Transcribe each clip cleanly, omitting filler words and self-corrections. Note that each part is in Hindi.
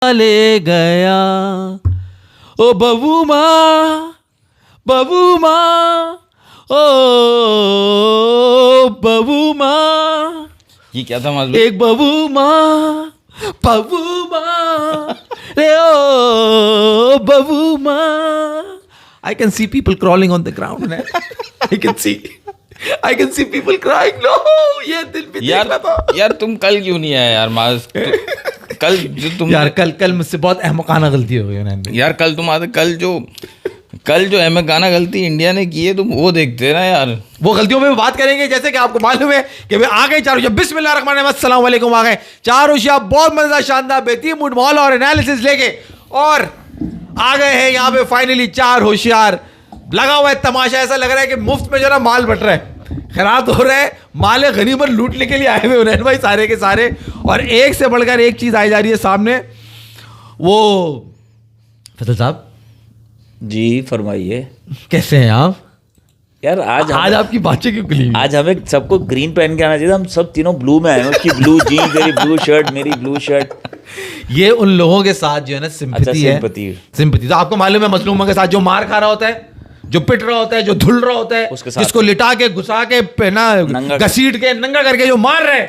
ले गया ओ बबू माँ, ओ बबू माँ। ये क्या था माजूद? एक बबू माँ रे ओ बबू माँ। I can see people crawling on the ground. I can see people crying. No, ये दिल भी देख रहा था। यार तुम कल क्यों नहीं आए यार माज? कल जो तुम यार कल मुझसे बहुत अहमकाना गलती हो गई यार कल तुम आते, कल जो अहमकाना गलती इंडिया ने की है तुम वो देखते ना यार। वो गलतियों पे बात करेंगे। जैसे कि आपको मालूम है कि भाई आ गए चारों, बिस्मिल्लाहिर्रहमानिर्रहीम, अस्सलाम वालेकुम, आ गए चार होशियार, बहुत मजेदार, शानदार, बेहतरीन मूड माहौल और एनालिसिस लेके, और आ गए हैं यहाँ पे फाइनली चार होशियार। लगा हुआ है तमाशा, ऐसा लग रहा है कि मुफ्त में जो ना माल बट रहा है, खैरात हो रहा है, माल गनीमत लूटने के लिए आए हुए उन्हें भाई सारे के सारे। और एक से बढ़कर एक चीज आई जा रही है सामने। वो फैसल साहब जी फरमाइए। कैसे हैं आप? यार आज आपकी बातें क्यों खुली? आज हमें सबको ग्रीन पहन के आना चाहिए। हम सब तीनों ब्लू में आए हैं। उसकी ब्लू जीन्स, मेरी ब्लू शर्ट, मेरी ब्लू शर्ट। ये उन लोगों के साथ जो है ना सिंपैथी है। सिंपैथी तो आपको मालूम है, मजलूमों के साथ जो मार खा रहा होता है, जो पिट रहा होता है, जो धुल रहा होता है, जिसको लिटा के घुसा के पहना घसीट के नंगा करके जो मार रहे,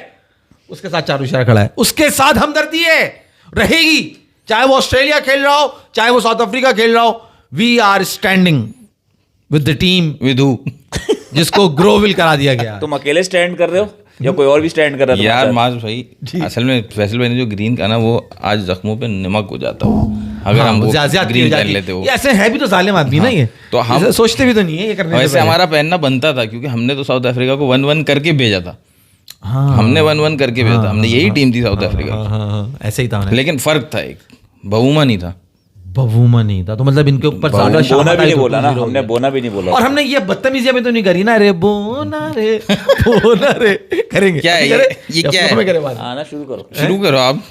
उसके साथ चारू शाह खड़ा है। उसके साथ हमदर्दी है, रहेगी, चाहे वो ऑस्ट्रेलिया खेल रहा हो, चाहे वो साउथ अफ्रीका खेल रहा हो। We are standing with the team with who, जिसको ग्रोविल करा दिया गया। तुम अकेले स्टैंड कर रहे हो या कोई और भी स्टैंड कर रहा है? यार माज भाई असल में फैसल भाई ने जो ग्रीन कहा ना, वो आज जख्मों पे नमक हो जाता हो अगर हम वो ग्रीन पहन लेते हो। ऐसे है भी तो जालिम आदमी ना ये, तो हम सोचते भी तो नहीं है ये करने। वैसे हमारा पहनना बनता था क्योंकि हमने तो साउथ अफ्रीका को 1-1 करके भेजा था। हमने 1-1 करके भेजा था, हमने यही टीम थी साउथ अफ्रीका। ऐसे ही था, लेकिन फर्क था, एक बबूमा नहीं था। बबूमा नहीं था तो मतलब इनके ऊपर ज्यादा बोना भी नहीं बोला ना हमने, बोना भी नहीं बोला। और हमने ये बदतमीजी में तो नहीं करी ना, रे बोना रे करेंगे। क्या है ये क्या है? आना शुरू करो आप।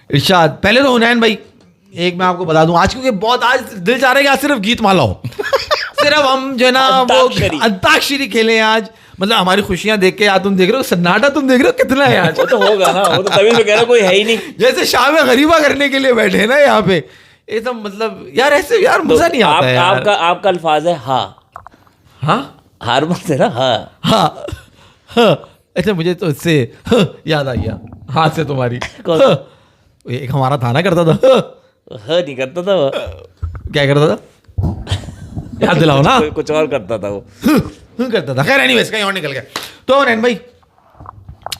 इरशाद पहले तो हुनैन भाई, एक मैं आपको बता दूं आज, क्योंकि बहुत आज दिल चाह रहा है कि आज सिर्फ गीत माला हो। सिर्फ हम जो है ना वो अंताक्षरी खेले आज। मतलब हमारी खुशियां देख के, यार तुम देख रहे हो सन्नाटा, तुम देख रहे हो कितना है आज। वो तो होगा ना, वो तो तभी तो कह रहा कोई है ही नहीं। जैसे शाम गरीबा करने के लिए बैठे ना यहाँ पे, ये तो मतलब यार ऐसे यार मजा नहीं आता है। आपका अल्फाज है हार मत है ना। हाँ अच्छा, मुझे तो इससे याद आ गया, हाथ से तुम्हारी एक हमारा था ना, करता था नहीं करता था वो। क्या करता था? याद दिलाओ ना। कुछ और करता था वो। करता था। खैर एनीवेज, कहीं और निकल गया। तो नैन भाई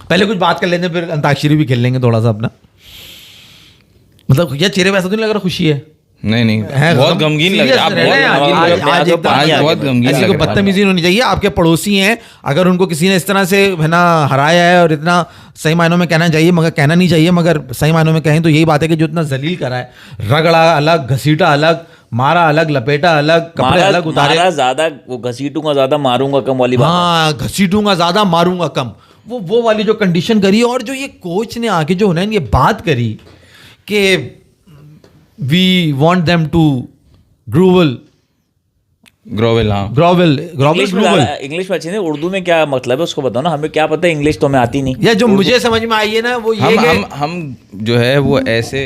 पहले कुछ बात कर लेते हैं, फिर अंताक्षरी भी खेल लेंगे थोड़ा सा अपना। मतलब यार चेहरे पे ऐसा तो नहीं लग रहा खुशी है? नहीं बहुत गमगीन लग रहा है। बहुत गमगीन। ऐसी कोई बदतमीजी नहीं होनी चाहिए। आपके पड़ोसी हैं, अगर उनको किसी ने इस तरह से है ना हराया है, और इतना सही मायनों में कहना चाहिए मगर कहना नहीं चाहिए, मगर सही मायनों में कहें तो यही बात है कि जो इतना जलील करा है, रगड़ा अलग, घसीटा अलग, मारा अलग, लपेटा अलग, कपड़े अलग उतारे, ज्यादा वो घसीटूंगा ज्यादा मारूंगा कम वाली बात। हाँ, घसीटूंगा ज्यादा मारूंगा कम, वो वाली जो कंडीशन करी। और जो ये कोच ने आके जो है ये बात करी कि we want them to grovel. English में अच्छी नहीं, उर्दू में क्या मतलब है उसको बताओ ना, हमें क्या पता है, इंग्लिश तो हमें आती नहीं। या जो मुझे समझ में आई है ना वो ये हम जो है वो ऐसे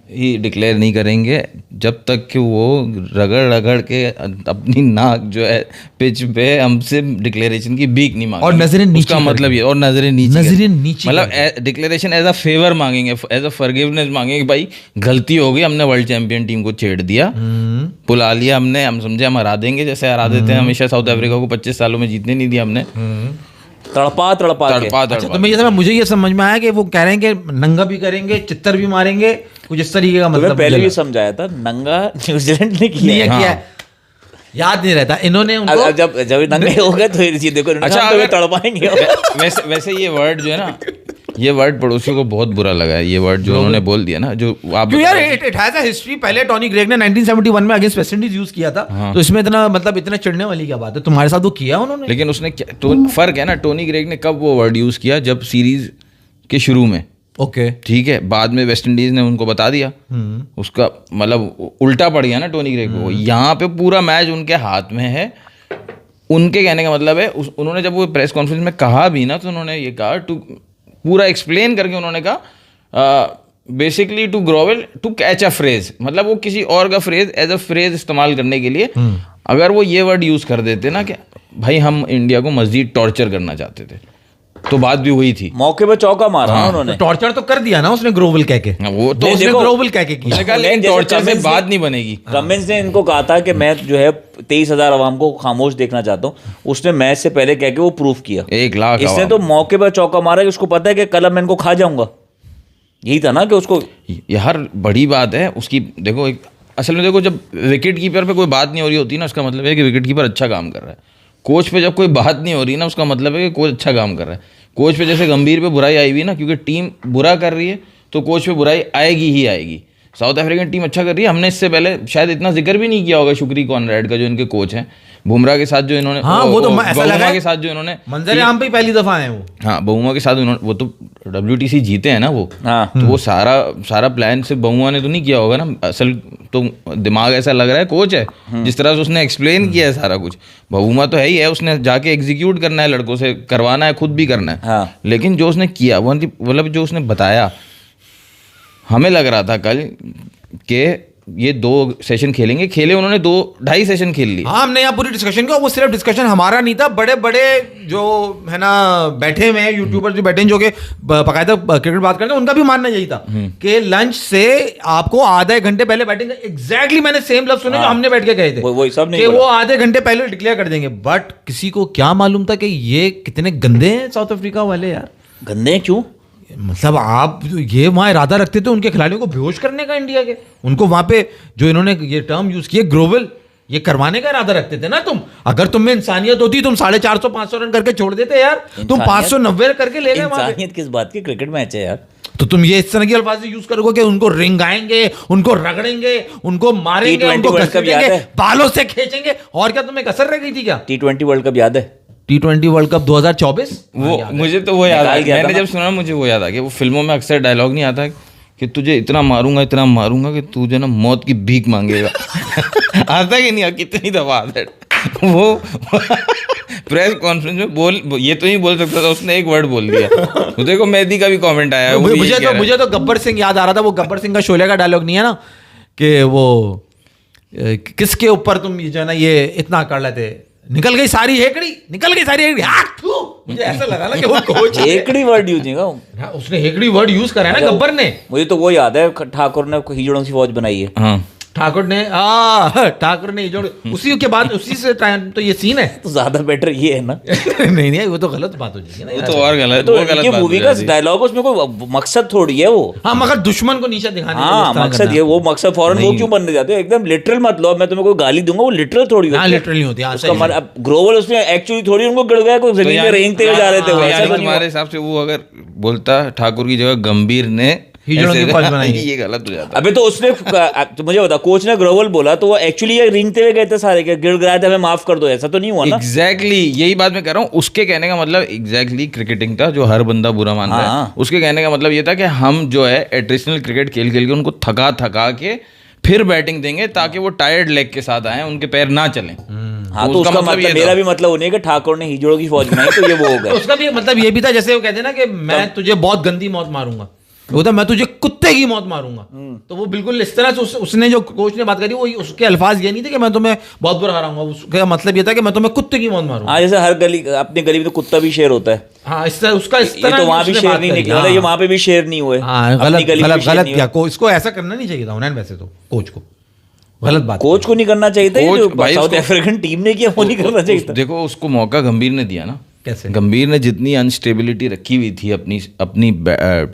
ही डिक्लेयर नहीं करेंगे जब तक कि वो रगड़ के अपनी नाक जो है पिच पे हमसे डिक्लेरेशन की भीख नहीं मांगे, और नजरें नीचे का मतलब ये, और नजरें नीचे मतलब मतलब डिक्लेरेशन एज अ फेवर मांगेंगे, एज अ फॉरगिवनेस मांगेंगे कि भाई गलती हो गई, हमने वर्ल्ड चैंपियन टीम को छेड़ दिया, बुला लिया हमने, हम समझे हम हरा देंगे, जैसे हरा देते हैं हमेशा साउथ अफ्रीका को 25 सालों में जीतने नहीं दिया हमने। तड़पा अच्छा, तो मुझे ये समझ में आया कि वो कह रहे हैं कि नंगा भी करेंगे, चित्तर भी मारेंगे, कुछ इस तरीके का मतलब। पहले भी समझाया था, नंगा न्यूजीलैंड ने किया है। याद नहीं रहता इन्होंने उनको, जब नंगे हो गए तो ये देखो अच्छा तड़पाएंगे। वैसे ये वर्ड जो है ना, ये वर्ड पड़ोसियों को बहुत बुरा लगा है, ये वर्ड जो उन्होंने बोल दिया ना, जो आप यार इट हैज अ हिस्ट्री। पहले टॉनी ग्रेग ने 1971 में अगेंस्ट वेस्ट इंडीज यूज किया था। हाँ। तो इसमें इतना मतलब इतना चिढ़ने वाली क्या बात है? तुम्हारे साथ वो किया उन्होंने। लेकिन उसने फर्क है ना, टोनी ग्रेग ने कब वो वर्ड यूज किया? जब सीरीज के शुरू में। ओके ठीक है, बाद में वेस्ट इंडीज ने उनको बता दिया, उसका मतलब उल्टा पड़ गया ना टोनी ग्रेग को। यहाँ पे पूरा मैच उनके हाथ में है, उनके कहने का मतलब है। उन्होंने जब वो प्रेस कॉन्फ्रेंस में कहा भी ना, तो उन्होंने ये कहा पूरा एक्सप्लेन करके उन्होंने कहा basically to grovel to catch a phrase, मतलब वो किसी और का फ्रेज एज अ फ्रेज इस्तेमाल करने के लिए अगर वो ये वर्ड यूज कर देते ना कि भाई हम इंडिया को मजीद टॉर्चर करना चाहते थे, तो बात भी हुई थी। मौके पर चौका मारा ना उन्होंने। टॉर्चर तो कर दिया ना उसने ग्रोवल कह के, वो तो उसने देखो, ग्रोवल कह के किया। लेकिन टॉर्चर से बात नहीं बनेगी। कमिंस ने इनको कहा था कि मैं जो है 23,000 अवाम को खामोश देखना चाहता हूँ, उसने मैच से पहले कह के वो प्रूफ किया। 1 लाख इसने तो मौके पर चौका मारा कि उसको पता है कि कल मैं इनको खा जाऊंगा, यही था ना कि उसको। यार बड़ी बात है उसकी। देखो एक असल में देखो, जब विकेट कीपर पे कोई बात नहीं हो रही होती ना, उसका मतलब है कि विकेट कीपर अच्छा काम कर रहा है। कोच पे जब कोई बात नहीं हो रही ना, उसका मतलब है कि कोच अच्छा काम कर रहा है। कोच पे जैसे गंभीर पे बुराई आई हुई ना, क्योंकि टीम बुरा कर रही है तो कोच पे बुराई आएगी ही आएगी। साउथ अफ्रीकन टीम अच्छा कर रही है। हमने इससे पहले शायद इतना जिक्र भी नहीं किया होगा शुक्री कॉनरैड का, जो इनके कोच हैं, बुमराह के साथ जो इन्होंने, हाँ, वो तो ऐसा लगा बहुमा है के साथ जो इन्होंने मंजर आम पे पहली दफा आए वो। हाँ, बहुमा के साथ उन्होंने, वो तो WTC जीते हैं ना वो। हाँ। तो वो सारा प्लान सिर्फ बहुमा ने तो नहीं किया होगा ना। असल तो दिमाग ऐसा लग रहा है कोच है, जिस तरह से उसने एक्सप्लेन किया है सारा कुछ। बहुमा तो है ही है, उसने जाके एग्जीक्यूट करना है, लड़कों से करवाना है, खुद भी करना है। हाँ। लेकिन जो उसने किया वो मतलब जो उसने बताया, हमें लग रहा था कल कि ये 2 सेशन खेले उन्होंने 2-2.5 सेशन खेल लिए। हाँ, हमने यहाँ पूरी डिस्कशन किया। वो सिर्फ डिस्कशन हमारा नहीं था, बड़े बड़े जो है ना बैठे हुए हैं यूट्यूबर जो बैठे हैं, जो कि बाकायदा क्रिकेट बात करते हैं, उनका भी मानना यही था कि लंच से आपको आधे घंटे पहले बैटिंग। एग्जैक्टली मैंने सेम लफ्ज सुने जो हमने बैठ के कहे थे वही सब नहीं कि बोला। वो आधे घंटे पहले डिक्लेयर कर देंगे। बट किसी को क्या मालूम था कि ये कितने गंदे हैं साउथ अफ्रीका वाले यार। गंदे क्यों? मतलब आप ये वहां इरादा रखते थे उनके खिलाड़ियों को बेहोश करने का, इंडिया के उनको वहां पे जो इन्होंने ये टर्म यूज किए ग्लोबल, ये करवाने का इरादा रखते थे ना तुम। अगर तुम में इंसानियत होती तुम 450-500 रन करके छोड़ देते यार, तुम 590 करके ले गए वहां पे। इंसानियत किस बात की? क्रिकेट मैच है यार। तो तुम ये इस तरह के अल्फाज यूज करोगे कि उनको रिंगाएंगे, उनको रगड़ेंगे, उनको मारेंगे, उनको T20 वर्ल्ड कप याद घसीटेंगे, है? बालों से खींचेंगे, और क्या तुम्हें कसर रह गई थी क्या? T20 वर्ल्ड कप याद है? T20 वर्ल्ड कप 2024 वो मुझे तो वो याद आ निकाल गया मैंने था जब सुना मुझे वो याद आ गया। वो फिल्मों में अक्सर डायलॉग नहीं आता कि तुझे इतना मारूंगा कि तू जो ना मौत की भीख मांगेगा। आता कि नहीं? कितनी दफा आता है वो। प्रेस कॉन्फ्रेंस में ये तो नहीं बोल सकता था, उसने एक वर्ड बोल दिया। तो देखो मेहदी का भी कमेंट आया है, वो भी यही कह रहा है। मुझे तो गब्बर सिंह याद आ रहा था। वो गब्बर सिंह का शोले का डायलॉग नहीं है ना कि वो किसके ऊपर तुम जो है ना ये इतना कर लेते, निकल गई सारी हेकड़ी। मुझे ऐसा लगा ना कि वो कोच है। हेकड़ी वर्ड यूज नहीं का। हाँ, उसने हेकड़ी वर्ड यूज करा है ना गब्बर ने। मुझे तो वो याद है, ठाकुर ने हिजड़ों की फौज बनाई है। हाँ, ठाकुर ने जो उसी के बाद उसी से टाइम तो ये सीन है। तो ज्यादा बेटर ये है ना। नहीं वो तो गलत बात हो जाएगी वो ना। तो और गलत, तो वो गलत बात मूवी हो का जाती है। डायलॉग, उसमें कोई मकसद थोड़ी है वो। हाँ, मगर दुश्मन को नीचा दिखाने के लिए हाँ, इस तरह मकसद करना। ये, वो मकसद फौरन वो क्यों बनने जाते हो? एकदम लिटरल मत लो। मैं तुम्हें कोई गाली दूंगा, वो लिटरल थोड़ी हाँ, होती है। लिटरली होती है। हाँ, उसका सही मन, है। अब ग्रोवल उसमें एक्चुअली थोड़ी उनको गिर गया, कोई तो जमीन पे रेंगते हुए जा रहे थे वो, यानी ऐसा तो नहीं तुम्हारे हुआ। हिसाब से वो अगर बोलता ठाकुर की जगह गंभीर ने हिजड़ों की ऐसे- फौज बनाई है। ये गलत हो जाता। अबे तो उसने तो मुझे बता, कोच ने ग्रोवल बोला तो वो एक्चुअली ये रेंगते हुए गए थे सारे के, गिड़ गिड़ाए थे, हमें माफ कर दो, ऐसा तो नहीं हुआ ना। एग्जैक्टली यही बात मैं कह रहा हूँ। उसके कहने का मतलब एग्जैक्टली क्रिकेटिंग का जो हर बंदा बुरा मान रहा है, हाँ। उसके कहने का मतलब ये था कि हम जो है एट्रिशनल क्रिकेट खेल के उनको थका के फिर बैटिंग देंगे ताकि वो टायर्ड लेग के साथ आए, उनके पैर ना चलें। हाँ, तो उसका मतलब ये मेरा था। भी मतलब वो नहीं है कि ठाकुर ने हिजड़ों की फौज बनाई तो ये वो हो गया। उसका भी मतलब ये भी था, जैसे वो कहते हैं ना कि मैं तुझे बहुत गंदी मौत मारूंगा, वो था मैं तुझे कुत्ते की मौत मारूंगा। तो वो बिल्कुल इस तरह से उसने जो कोच ने बात करी, वो उसके अल्फाज ये नहीं थे कि मैं तुम्हें बहुत बुरा हराऊंगा। उसका मतलब ये था कि मैं तुम्हें कुत्ते की मौत मारूंगा। हाँ, जैसे हर गली, अपनी गली में तो कुत्ता भी शेर होता है। हाँ, इस तरह उसका इस ये तरह तो वहां भी उसने शेर बात नहीं करी। निकला, हाँ। ये वहां पे भी शेर नहीं हुए। हाँ, अपनी गलत गली में भी शेर नहीं किया। हुए। इसको ऐसा करना नहीं चाहिए था उन्हें, वैसे तो कोच को गलत बात। कोच को नहीं करना चाहिए था, ये कोच जो भाई साउथ उसको- अफ्रीकन टीम ने किया वो नहीं करना चाहिए था। देखो उसको मौका गंभीर ने दिया ना। कैसे? गंभीर ने जितनी अनस्टेबिलिटी रखी हुई थी अपनी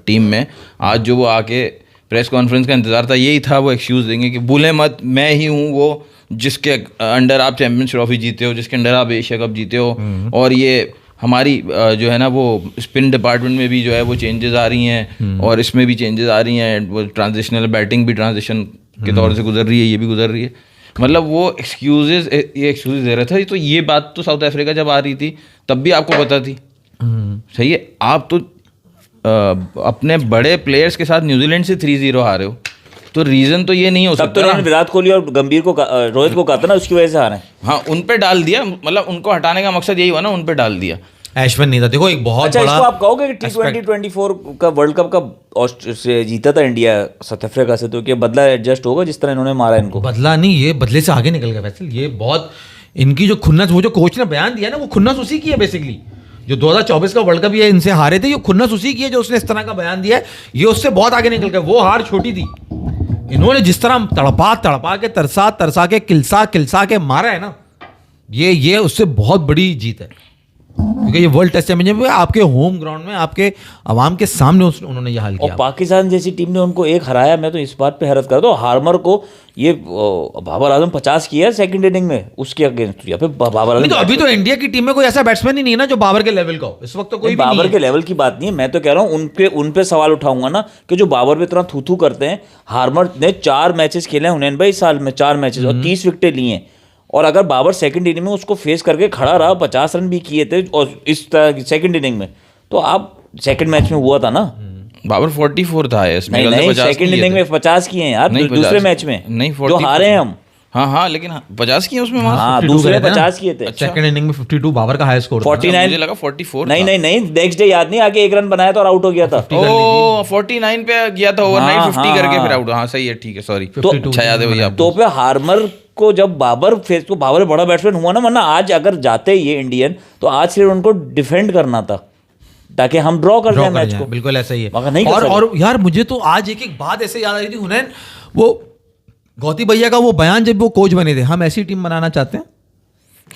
टीम में, आज जो वो आके प्रेस कॉन्फ्रेंस का इंतजार था, यही था वो एक्सक्यूज देंगे कि भूले मत, मैं ही हूँ वो जिसके अंडर आप चैंपियंस ट्रॉफी जीते हो, जिसके अंडर आप एशिया कप जीते हो। और ये हमारी जो है ना वो स्पिन डिपार्टमेंट में भी जो है वो चेंजेस आ रही हैं, और इसमें भी चेंजेस आ रही हैं। वो ट्रांजिशनल बैटिंग भी ट्रांजिशन के तौर से गुजर रही है, ये भी गुजर रही है। मतलब वो ये एक्सक्यूजेस दे रहा था। तो ये बात तो साउथ अफ्रीका जब आ रही थी तब भी आपको पता थी। सही है, आप तो अपने बड़े प्लेयर्स के साथ न्यूजीलैंड से 3-0 हारे हो, तो रीजन तो ये नहीं हो तब तो सकता उन्होंने ना। विराट कोहली और गंभीर को रोहित को कहा था ना, उसकी वजह से हारे। हाँ, उन पे डाल दिया, मतलब उनको हटाने का मकसद यही हुआ ना, उन पे डाल दिया। अश्विन नहीं था। देखो एक बहुत अच्छा, बड़ा इसको आप कहोगे कि T20-24 का वर्ल्ड कप का से जीता था इंडिया साउथ अफ्रीका से, तो क्या बदला एडजस्ट होगा जिस तरह इन्होंने मारा इनको? बदला नहीं, ये बदले से आगे निकल गया फैसल। ये बहुत इनकी जो खुन्नस, वो जो कोच ने बयान दिया ना, वो खुन्नस उसी की है बेसिकली। जो 2024 का वर्ल्ड कप ये इनसे हारे थे, ये खुन्नस उसी की है जो उसने इस तरह का बयान दिया है। ये उससे बहुत आगे निकल गए। वो हार छोटी थी, इन्होंने जिस तरह तड़पा के तरसा के किलसा के मारा है ना, ये उससे बहुत बड़ी जीत है। क्योंकि ये वर्ल्ड टेस्ट चैंपियनशिप आपके होम ग्राउंड में, आपके अवाम के सामने उन्होंने ये हाल किया। और पाकिस्तान जैसी टीम ने उनको एक हराया। मैं तो इस बात पे हैरत करता हूँ, हार्मर को ये बाबर आजम 50 किया है सेकंड इनिंग में उसके अगेंस्ट। यहाँ पे बाबर आजम, तो अभी तो इंडिया की टीम में कोई ऐसा बैट्समैन ही नहीं है ना जो बाबर के लेवल का हो इस वक्त। तो कोई भी बाबर नहीं के लेवल की बात नहीं है, मैं तो कह रहा हूँ उन पे सवाल उठाऊंगा ना कि जो बाबर पे इतना थू करते हैं। हार्मर ने 4 मैचेस खेले हैं हुनैन भाई इस साल में, 4 मैचेस और 30 विकेटें ली हैं। और अगर बाबर सेकंड इनिंग में उसको फेस करके खड़ा रहा, 50 रन भी किए थे और इस सेकंड इनिंग में, तो आप सेकंड मैच में हुआ था ना, बाबर 44 था इसमें। नहीं सेकंड इनिंग में 50 किए हैं यार, दूसरे मैच में नहीं जो हारे हैं हम। हाँ लेकिन 50 किए उसमें। हाँ दूसरे 50 किए थे। सेकंड इनिंग में 52 बाबर का हाई स्कोर 49 मुझे लगा 44 नहीं नेक्स्ट डे याद नहीं, आगे 1 रन बनाया था और आउट हो गया था। ओ 49 पे गया था ओवरनाइट, हाँ, 50 करके फिर आउट। हाँ सही है, ठीक है, सॉरी। अच्छा याद है भैया आपको। तो पे हार्मर को जब बाबर फेस को, बाबर बड़ा बैट्समैन हुआ ना, वरना आज अगर जाते ये इंडियन तो आज सिर्फ उनको डिफेंड करना था ताकि हम ड्रॉ कर दें मैच को। बिल्कुल ऐसा ही है। मगर नहीं और यार मुझे तो आज एक बात ऐसे याद आ रही थी हुनैन, वो गौती भैया का वो बयान जब वो कोच बने थे, हम ऐसी टीम बनाना चाहते हैं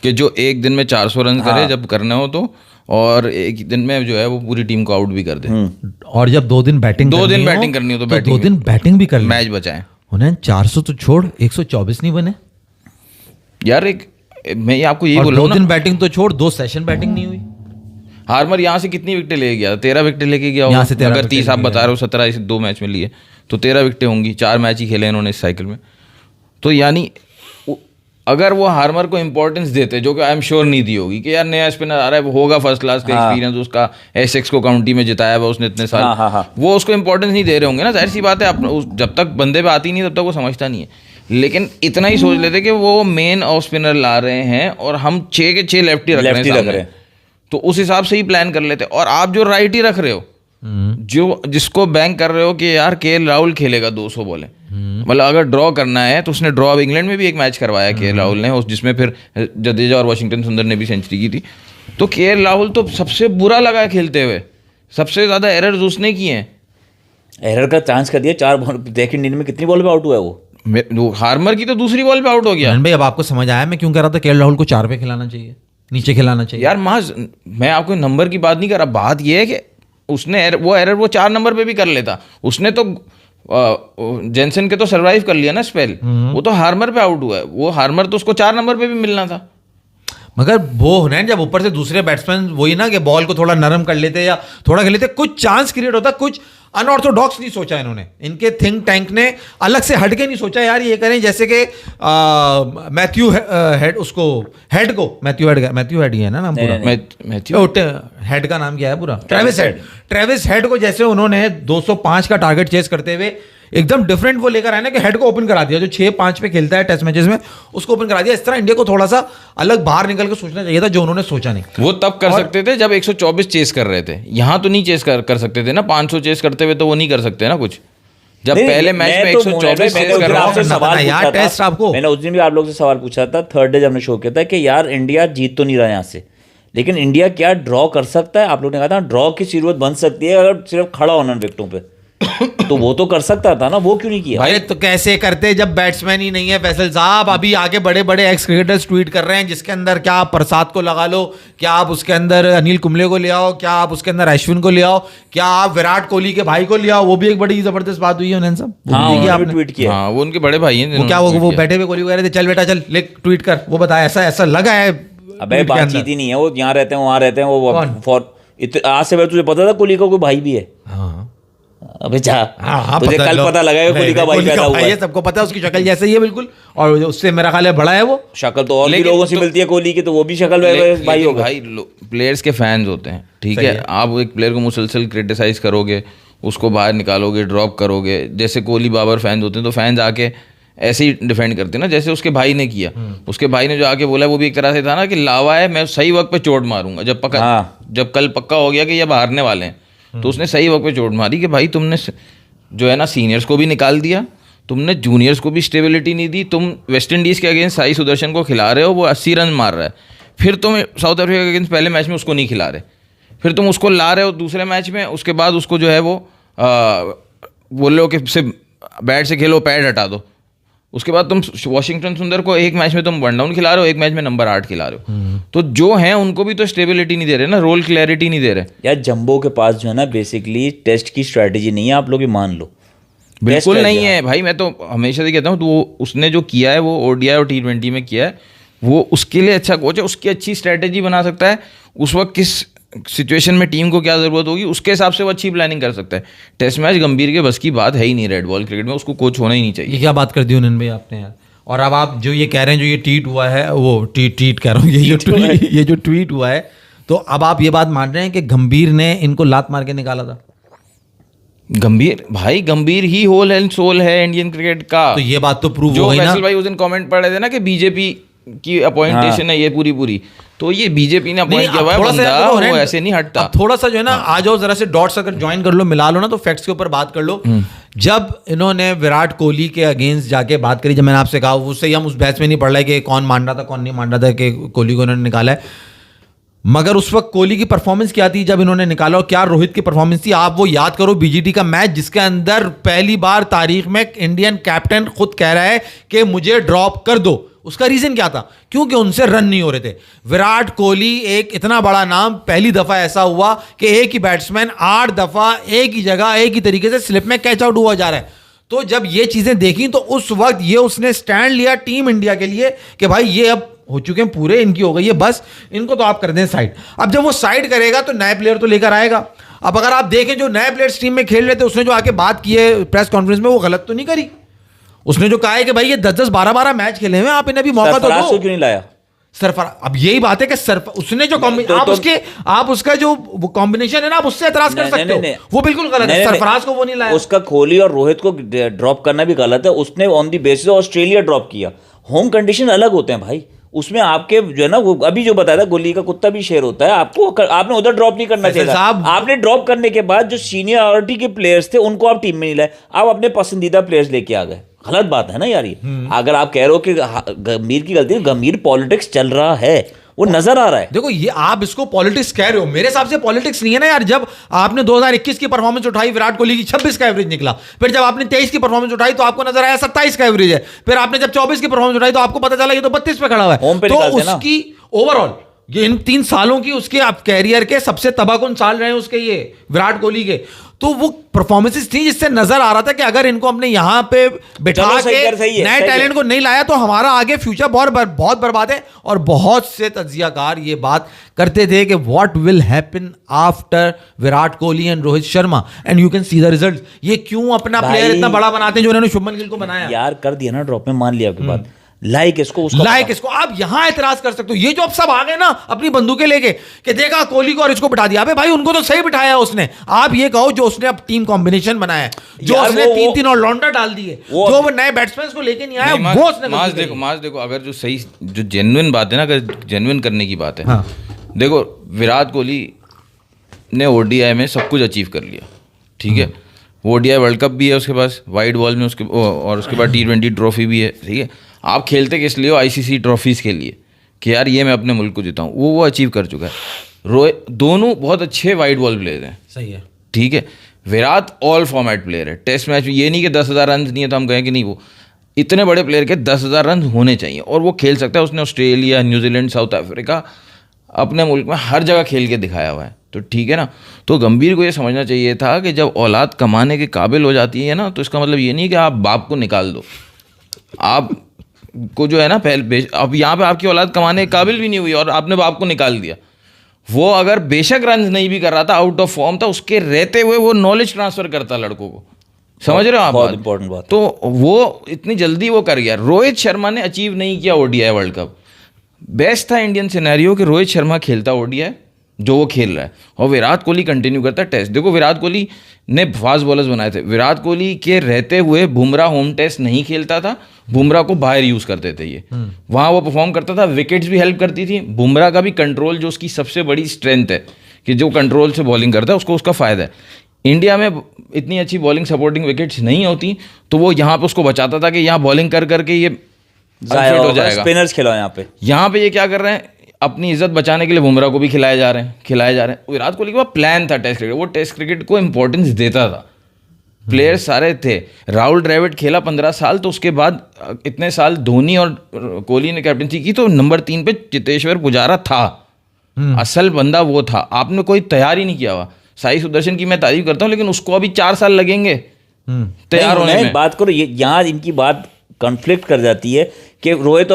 कि जो एक दिन में 400 रन करे जब करना हो तो, और एक दिन में जो है वो पूरी टीम को आउट भी कर दे। और जब 2 दिन बैटिंग करनी हो तो 2 दिन बैटिंग भी कर ले, मैच बचाएं। हुनैन 400 तो छोड़, 124 नहीं बने यार। मैं आपको यही बोल रहा हूँ 2 दिन बैटिंग तो छोड़, 2 सेशन बैटिंग नहीं हुई। हार्मर यहाँ से कितनी विकेटें ले गया? 13 विकेटें लेके गया यहाँ से 13 अगर 30 आप बता रहे हो, 17 इस 2 मैच में लिए तो 13 विकेटें होंगी। 4 मैच ही खेले इन्होंने इस साइकिल में। तो यानी अगर वो हार्मर को इंपॉर्टेंस देते, जो कि आई एम श्योर नहीं दी होगी, कि यार नया स्पिनर आ रहा है, वो होगा फर्स्ट क्लास का एक्सपीरियंस, उसका एसेक्स को काउंटी में जिताया हुआ उसने इतने साल, वो उसको इंपॉर्टेंस नहीं दे रहे होंगे ना, जाहिर सी बात है। जब तक बंदे पे आती नहीं तब तक वो समझता नहीं है। लेकिन इतना ही सोच लेते कि वो मेन ऑफ स्पिनर ला रहे हैं और हम 6 के 6 लेफ्टी रख रहे हैं, तो उस हिसाब से ही प्लान कर लेते। और आप जो राइट ही रख रहे हो, जो जिसको बैंक कर रहे हो कि यार केएल राहुल खेलेगा 200 बॉलें, मतलब अगर ड्रॉ करना है तो उसने ड्रॉ इंग्लैंड में भी एक मैच करवाया केएल राहुल ने, जिसमें फिर जडेजा और वाशिंगटन सुंदर ने भी सेंचुरी की थी। तो केएल राहुल तो सबसे बुरा लगा है खेलते हुए, सबसे ज्यादा एरर्स उसने किए हैं। एरर का चांस कर दिया 4 बॉल, सेकंड इनिंग में कितनी बॉल पे आउट हुआ है वो? हार्मर की तो दूसरी बॉल पे आउट हो गया। भाई अब आपको समझ आया मैं क्यों कह रहा था केएल राहुल को 4 पे खिलाना चाहिए, नीचे खिलाना चाहिए। यार महज मैं आपको नंबर की बात नहीं कर रहा, बात यह है कि उसने वो एरर वो 4 नंबर पे भी कर लेता। उसने तो जेनसन के तो सरवाइव कर लिया ना स्पेल, वो तो हार्मर पे आउट हुआ है। वो हार्मर तो उसको 4 नंबर पे भी मिलना था। मगर वो हुनैन जब ऊपर से दूसरे बैट्समैन वही ना कि बॉल को थोड़ा नरम कर लेते या थोड़ा खेल लेते, कुछ चांस क्रिएट होता, कुछ अनऑर्थोडॉक्स नहीं सोचा इन्होंने। इनके थिंक टैंक ने अलग से हटके नहीं सोचा यार ये करें, जैसे कि मैथ्यू हेड, उसको हेड को मैथ्यू हेड ही है ना नाम पूरा, मैथ्यू हेड का नाम क्या है पूरा? ट्रेविस हेड को जैसे उन्होंने 205 का टारगेट चेस करते हुए एकदम डिफरेंट वो लेकर आए ना कि हेड को ओपन करा दिया, जो 6-5 पे खेलता है टेस्ट मैचेस में, उसको ओपन करा दिया। इस तरह इंडिया को थोड़ा सा अलग बाहर निकल के सोचना चाहिए था, जो उन्होंने सोचा नहीं। वो तब कर सकते थे जब 124 चेस कर रहे थे, यहाँ तो नहीं चेस कर सकते थे ना। 500 चेस करते हुए तो वो नहीं कर सकते ना कुछ, जब पहले मैच में 124 चेस कर रहा था। मैंने उस दिन भी आप लोग से सवाल पूछा था, थर्ड डे जब हमने शो किया था कि यार इंडिया जीत तो नहीं रहा यहाँ से, लेकिन इंडिया क्या ड्रॉ कर सकता है? आप लोग ने कहा था ड्रॉ की जरूरत बन सकती है अगर सिर्फ खड़ा होना विकेटों पे, तो वो तो कर सकता था ना, वो क्यों नहीं किया भाई? तो कैसे करते जब बैट्समैन ही नहीं है फैसल साहब? अभी आगे बड़े बड़े एक्स क्रिकेटर्स ट्वीट कर रहे हैं जिसके अंदर क्या आप प्रसाद को लगा लो, क्या आप उसके अंदर अनिल कुंबले को ले आओ, क्या आप उसके अंदर अश्विन को ले आओ, क्या आप विराट कोहली के भाई को ले आओ। वो भी एक बड़ी जबरदस्त बात हुई है उन्होंने सब ट्वीट किया। हाँ वो उनके बड़े भाई हैं, वो क्या वो बैठे हुए कोहली कह रहे थे चल बेटा चल ले ट्वीट कर, वो बताया ऐसा ऐसा लगा है। अबे बातचीत ही नहीं है, वो यहाँ रहते हैं वहाँ रहते हैं, वो आज से पहले तुझे पता था कोहली का कोई भाई भी है? अबे जा, तुझे कल पता लगा कोहली का भाई पैदा हुआ है। सबको पता है, उसकी शक्ल जैसे ही है बिल्कुल, और उससे मेरा ख्याल है बड़ा है वो। शक्ल तो और भी लोगों से मिलती है कोहली की, तो वो भी शक्ल भाई होगा। भाई प्लेयर्स के फैंस होते हैं, ठीक है? आप एक प्लेयर को मुसलसल क्रिटिसाइज करोगे, उसको बाहर निकालोगे, ड्रॉप करोगे, जैसे कोहली बाबर फैंस होते हैं, तो फैंस आके ऐसे ही डिफेंड करते ना जैसे उसके भाई ने किया। उसके भाई ने जो आके बोला वो भी एक तरह से था ना कि लावा है, मैं सही वक्त पे चोट मारूंगा। जब कल पक्का हो गया कि ये अब हारने वाले हैं तो उसने सही वक्त पे चोट मारी कि भाई तुमने जो है ना सीनियर्स को भी निकाल दिया, तुमने जूनियर्स को भी स्टेबिलिटी नहीं दी, तुम वेस्ट इंडीज़ के अगेंस्ट साई सुदर्शन को खिला रहे हो, वो 80 रन मार रहा है, फिर तुम साउथ अफ्रीका के अगेंस्ट पहले मैच में उसको नहीं खिला रहे, फिर तुम उसको ला रहे हो दूसरे मैच में, उसके बाद उसको जो है वो बोल रहे हो कि सिर्फ बैट से खेलो, पैड हटा दो, उसके बाद तुम वॉशिंगटन सुंदर को एक मैच में तुम 1 डाउन खिला रहे हो, एक मैच में नंबर 8 खिला रहे हो। तो जो हैं उनको भी तो स्टेबिलिटी नहीं दे रहे ना, रोल क्लैरिटी नहीं दे रहे यार। जंबो के पास जो है ना बेसिकली टेस्ट की स्ट्रैटेजी नहीं है, आप लोग ये मान लो। बिल्कुल नहीं है भाई, मैं तो हमेशा से कहता हूँ तो उसने जो किया है वो ओडीआई और T20 में किया है, वो उसके लिए अच्छा कोच है, उसकी अच्छी स्ट्रैटेजी बना सकता है, उस वक्त किस सिचुएशन में टीम को क्या ज़रूरत होगी उसके हिसाब से वो अच्छी प्लानिंग कर सकता है। टेस्ट मैच गंभीर के बस की बात है ही नहीं रेड बॉल क्रिकेट में, उसको कोच होना ही नहीं चाहिए। ये क्या बात कर दी उन्होंने भाई आपने यार। और अब आप जो ये कह रहे हैं जो ये ट्वीट हुआ है, वो ट्वीट कह रहा हूँ, ये जो ट्वीट हुआ है, तो अब आप ये बात मान रहे हैं कि गंभीर ने इनको लात मार के निकाला था? गंभीर भाई, गंभीर ही होल एंड सोल है इंडियन क्रिकेट का। तो ये बात तो प्रूव जो हो गई ना। फैसल भाई उस दिन कमेंट पढ़ रहे थे ना कि बीजेपी की अपॉइंटेशन है ये पूरी, तो ये बीजेपी ने अपॉइंट किया हुआ है बंदा, वो ऐसे नहीं हटता। थोड़ा सा जो है ना आ जाओ जरा से डॉट्स अगर ज्वाइन कर लो, मिला लो ना, तो फैक्ट्स के ऊपर बात कर लो। जब इन्होंने विराट कोहली के अगेंस्ट जाके बात करी, जब मैंने आपसे कहा उससे ही हम उस बहस में नहीं पड़ रहे कि कौन मान रहा था कौन नहीं मान रहा था कि कोहली को इन्होंने निकाला है, मगर उस वक्त कोहली की परफॉर्मेंस क्या थी जब इन्होंने निकाला, और क्या रोहित की परफॉर्मेंस थी। आप वो याद करो बीजीटी का मैच जिसके अंदर पहली बार तारीख में इंडियन कैप्टन खुद कह रहा है कि मुझे ड्रॉप कर दो। उसका रीजन क्या था? क्योंकि उनसे रन नहीं हो रहे थे। विराट कोहली एक इतना बड़ा नाम, पहली दफा ऐसा हुआ कि एक ही बैट्समैन 8 दफा एक ही जगह एक ही तरीके से स्लिप में कैच आउट हुआ जा रहा है। तो जब ये चीजें देखी तो उस वक्त ये उसने स्टैंड लिया टीम इंडिया के लिए कि भाई ये अब हो चुके हैं पूरे, इनकी हो गई है बस, इनको तो आप कर दें साइड। अब जब वो साइड करेगा तो नए प्लेयर तो लेकर आएगा। अब अगर आप देखें जो नए प्लेयर्स टीम में खेल रहे थे, उसने जो आके बात की है प्रेस कॉन्फ्रेंस में, वो गलत तो नहीं करी। उसने जो कहा है कि भाई ये 10-10 12-12 मैच खेले हुए, आप इन्हें भी मौका तो दो। क्यों नहीं लाया सरफराज? अब यही बात है कि उसने जो आप उसका जो कॉम्बिनेशन है ना, आप उससे एतराज कर सकते हो, वो बिल्कुल गलत है। सरफराज को वो नहीं लाया। उसका कोहली और रोहित को ड्रॉप करना भी गलत है। उसने on the basis Australia drop किया। होम कंडीशन अलग होते हैं भाई, उसमें आपके जो है ना, वो अभी जो बताया था गोली का कुत्ता भी शेर होता है, आपने उधर ड्रॉप नहीं करना चाहिए। आपने ड्रॉप करने के बाद जो सीनियरिटी के प्लेयर्स थे उनको आप टीम में नहीं लाए, आप अपने पसंदीदा प्लेयर्स लेके आ गए। गलत बात है ना यार ये। अगर आप कह रहे हो कि गंभीर की गलती, गंभीर पॉलिटिक्स चल रहा है, वो नजर आ रहा है। देखो ये आप इसको पॉलिटिक्स कह रहे हो, मेरे हिसाब से पॉलिटिक्स नहीं है ना यार। जब आपने 2021 की परफॉर्मेंस उठाई, विराट कोहली की 26 का एवरेज निकला, फिर जब आपने 23 की परफॉर्मेंस उठाई तो आपको नजर आया 27 का एवरेज है, फिर आपने जब 24 की परफॉर्मेंस उठाई तो आपको पता चला ये तो 32 पे खड़ा हुआ है। तो उसकी ओवरऑल ये इन 3 सालों की उसके आप कैरियर के सबसे तबाहकुन साल रहे हैं उसके, ये विराट कोहली के। तो वो परफॉर्मेंसेस थी जिससे नजर आ रहा था कि अगर इनको हमने यहां पे बिठा के नए टैलेंट को नहीं लाया तो हमारा आगे फ्यूचर बहुत बर्बाद है। और बहुत से तज्जियाकार ये बात करते थे कि what will happen after Virat Kohli and Rohit Sharma, and you can see the result. ये क्यों अपना प्लेयर इतना बड़ा बनाते हैं जो उन्होंने शुभमन गिल को बनाया। यार कर दिया ना ड्रॉप में, मान लिया आपकी बात, लाइक इसको आप यहां एतराज कर सकते हो। ये जो अब सब आ गए ना अपनी बंदूकें लेके कि देखा कोहली को और इसको बिठा दिया, अबे भाई उनको तो सही बिठाया है उसने। आप ये कहो जो उसने अब टीम कॉम्बिनेशन बनाया है, जो उसने 3-3 और लॉन्डर डाल दिए, जो वो नए बैट्समैन को लेके नहीं आया, वो उसने माज देखो अगर जो सही जो जेन्युइन बात है ना, अगर जेन्युइन करने की बात है, देखो विराट कोहली ने ओडीआई में सब कुछ अचीव कर लिया, ठीक है। ओडीआई वर्ल्ड कप भी है उसके पास, वाइट बॉल में उसके, और उसके बाद T20 ट्रॉफी भी है, ठीक है। आप खेलते किस लिए हो? आईसीसी ट्रॉफीज़ के लिए कि यार ये मैं अपने मुल्क को जीता हूँ, वो अचीव कर चुका है। दोनों बहुत अच्छे वाइट बॉल प्लेयर हैं, सही है, ठीक है। विराट ऑल फॉर्मेट प्लेयर है। टेस्ट मैच में ये नहीं कि 10,000 रन नहीं है तो हम कहें कि नहीं, वो इतने बड़े प्लेयर के 10,000 रन होने चाहिए और वो खेल सकता है। उसने ऑस्ट्रेलिया, न्यूजीलैंड, साउथ अफ्रीका, अपने मुल्क में हर जगह खेल के दिखाया हुआ है, तो ठीक है ना। तो गंभीर को ये समझना चाहिए था कि जब औलाद कमाने के काबिल हो जाती है ना, तो इसका मतलब ये नहीं कि आप बाप को निकाल दो। आप को जो है ना पहले, अब यहाँ पे आपकी औलाद कमाने के काबिल भी नहीं हुई और आपने बाप को निकाल दिया। वो अगर बेशक रन नहीं भी कर रहा था, आउट ऑफ फॉर्म था, उसके रहते हुए वो नॉलेज ट्रांसफर करता लड़कों को, समझ रहे हो आप? बहुत इंपॉर्टेंट बात। तो वो इतनी जल्दी वो कर गया। रोहित शर्मा ने अचीव नहीं किया ओडीआई वर्ल्ड कप। बेस्ट था इंडियन सिनेरियो कि रोहित शर्मा खेलता ओडीआई जो वो खेल रहा है, और विराट कोहली कंटिन्यू करता टेस्ट। देखो विराट कोहली ने फास्ट बॉलर्स बनाए थे, विराट कोहली के रहते हुए बुमराह होम टेस्ट नहीं खेलता था बुमराह को बाहर यूज़ करते थे ये, वहाँ वो परफॉर्म करता था, विकेट्स भी हेल्प करती थी, बुमराह का भी कंट्रोल जो उसकी सबसे बड़ी स्ट्रेंथ है कि जो कंट्रोल से बॉलिंग करता है उसको उसका फ़ायदा है। इंडिया में इतनी अच्छी बॉलिंग सपोर्टिंग विकेट्स नहीं होती, तो वो यहाँ पे उसको बचाता था कि यहाँ बॉलिंग कर करके ये जाया हो जाएगा, स्पिनर्स खिलाओ यहाँ पे ये क्या कर रहे हैं, अपनी इज्जत बचाने के लिए बुमराह को भी खिलाए जा रहे हैं। विराट कोहली के पास प्लान था टेस्ट क्रिकेट, वो टेस्ट क्रिकेट को इंपॉर्टेंस देता था, प्लेयर्स सारे थे। राहुल द्रविड़ खेला 15 साल, तो उसके बाद इतने साल धोनी और कोहली ने कैप्टनसी की, तो नंबर 3 पे चेतेश्वर पुजारा था, असल बंदा वो था। आपने कोई तैयार ही नहीं किया हुआ। साई सुदर्शन की मैं तारीफ करता हूँ, लेकिन उसको अभी 4 साल लगेंगे तैयार होने में। बात करो, यहाँ इनकी बात कॉन्फ्लिक्ट कर जाती है कि रोहित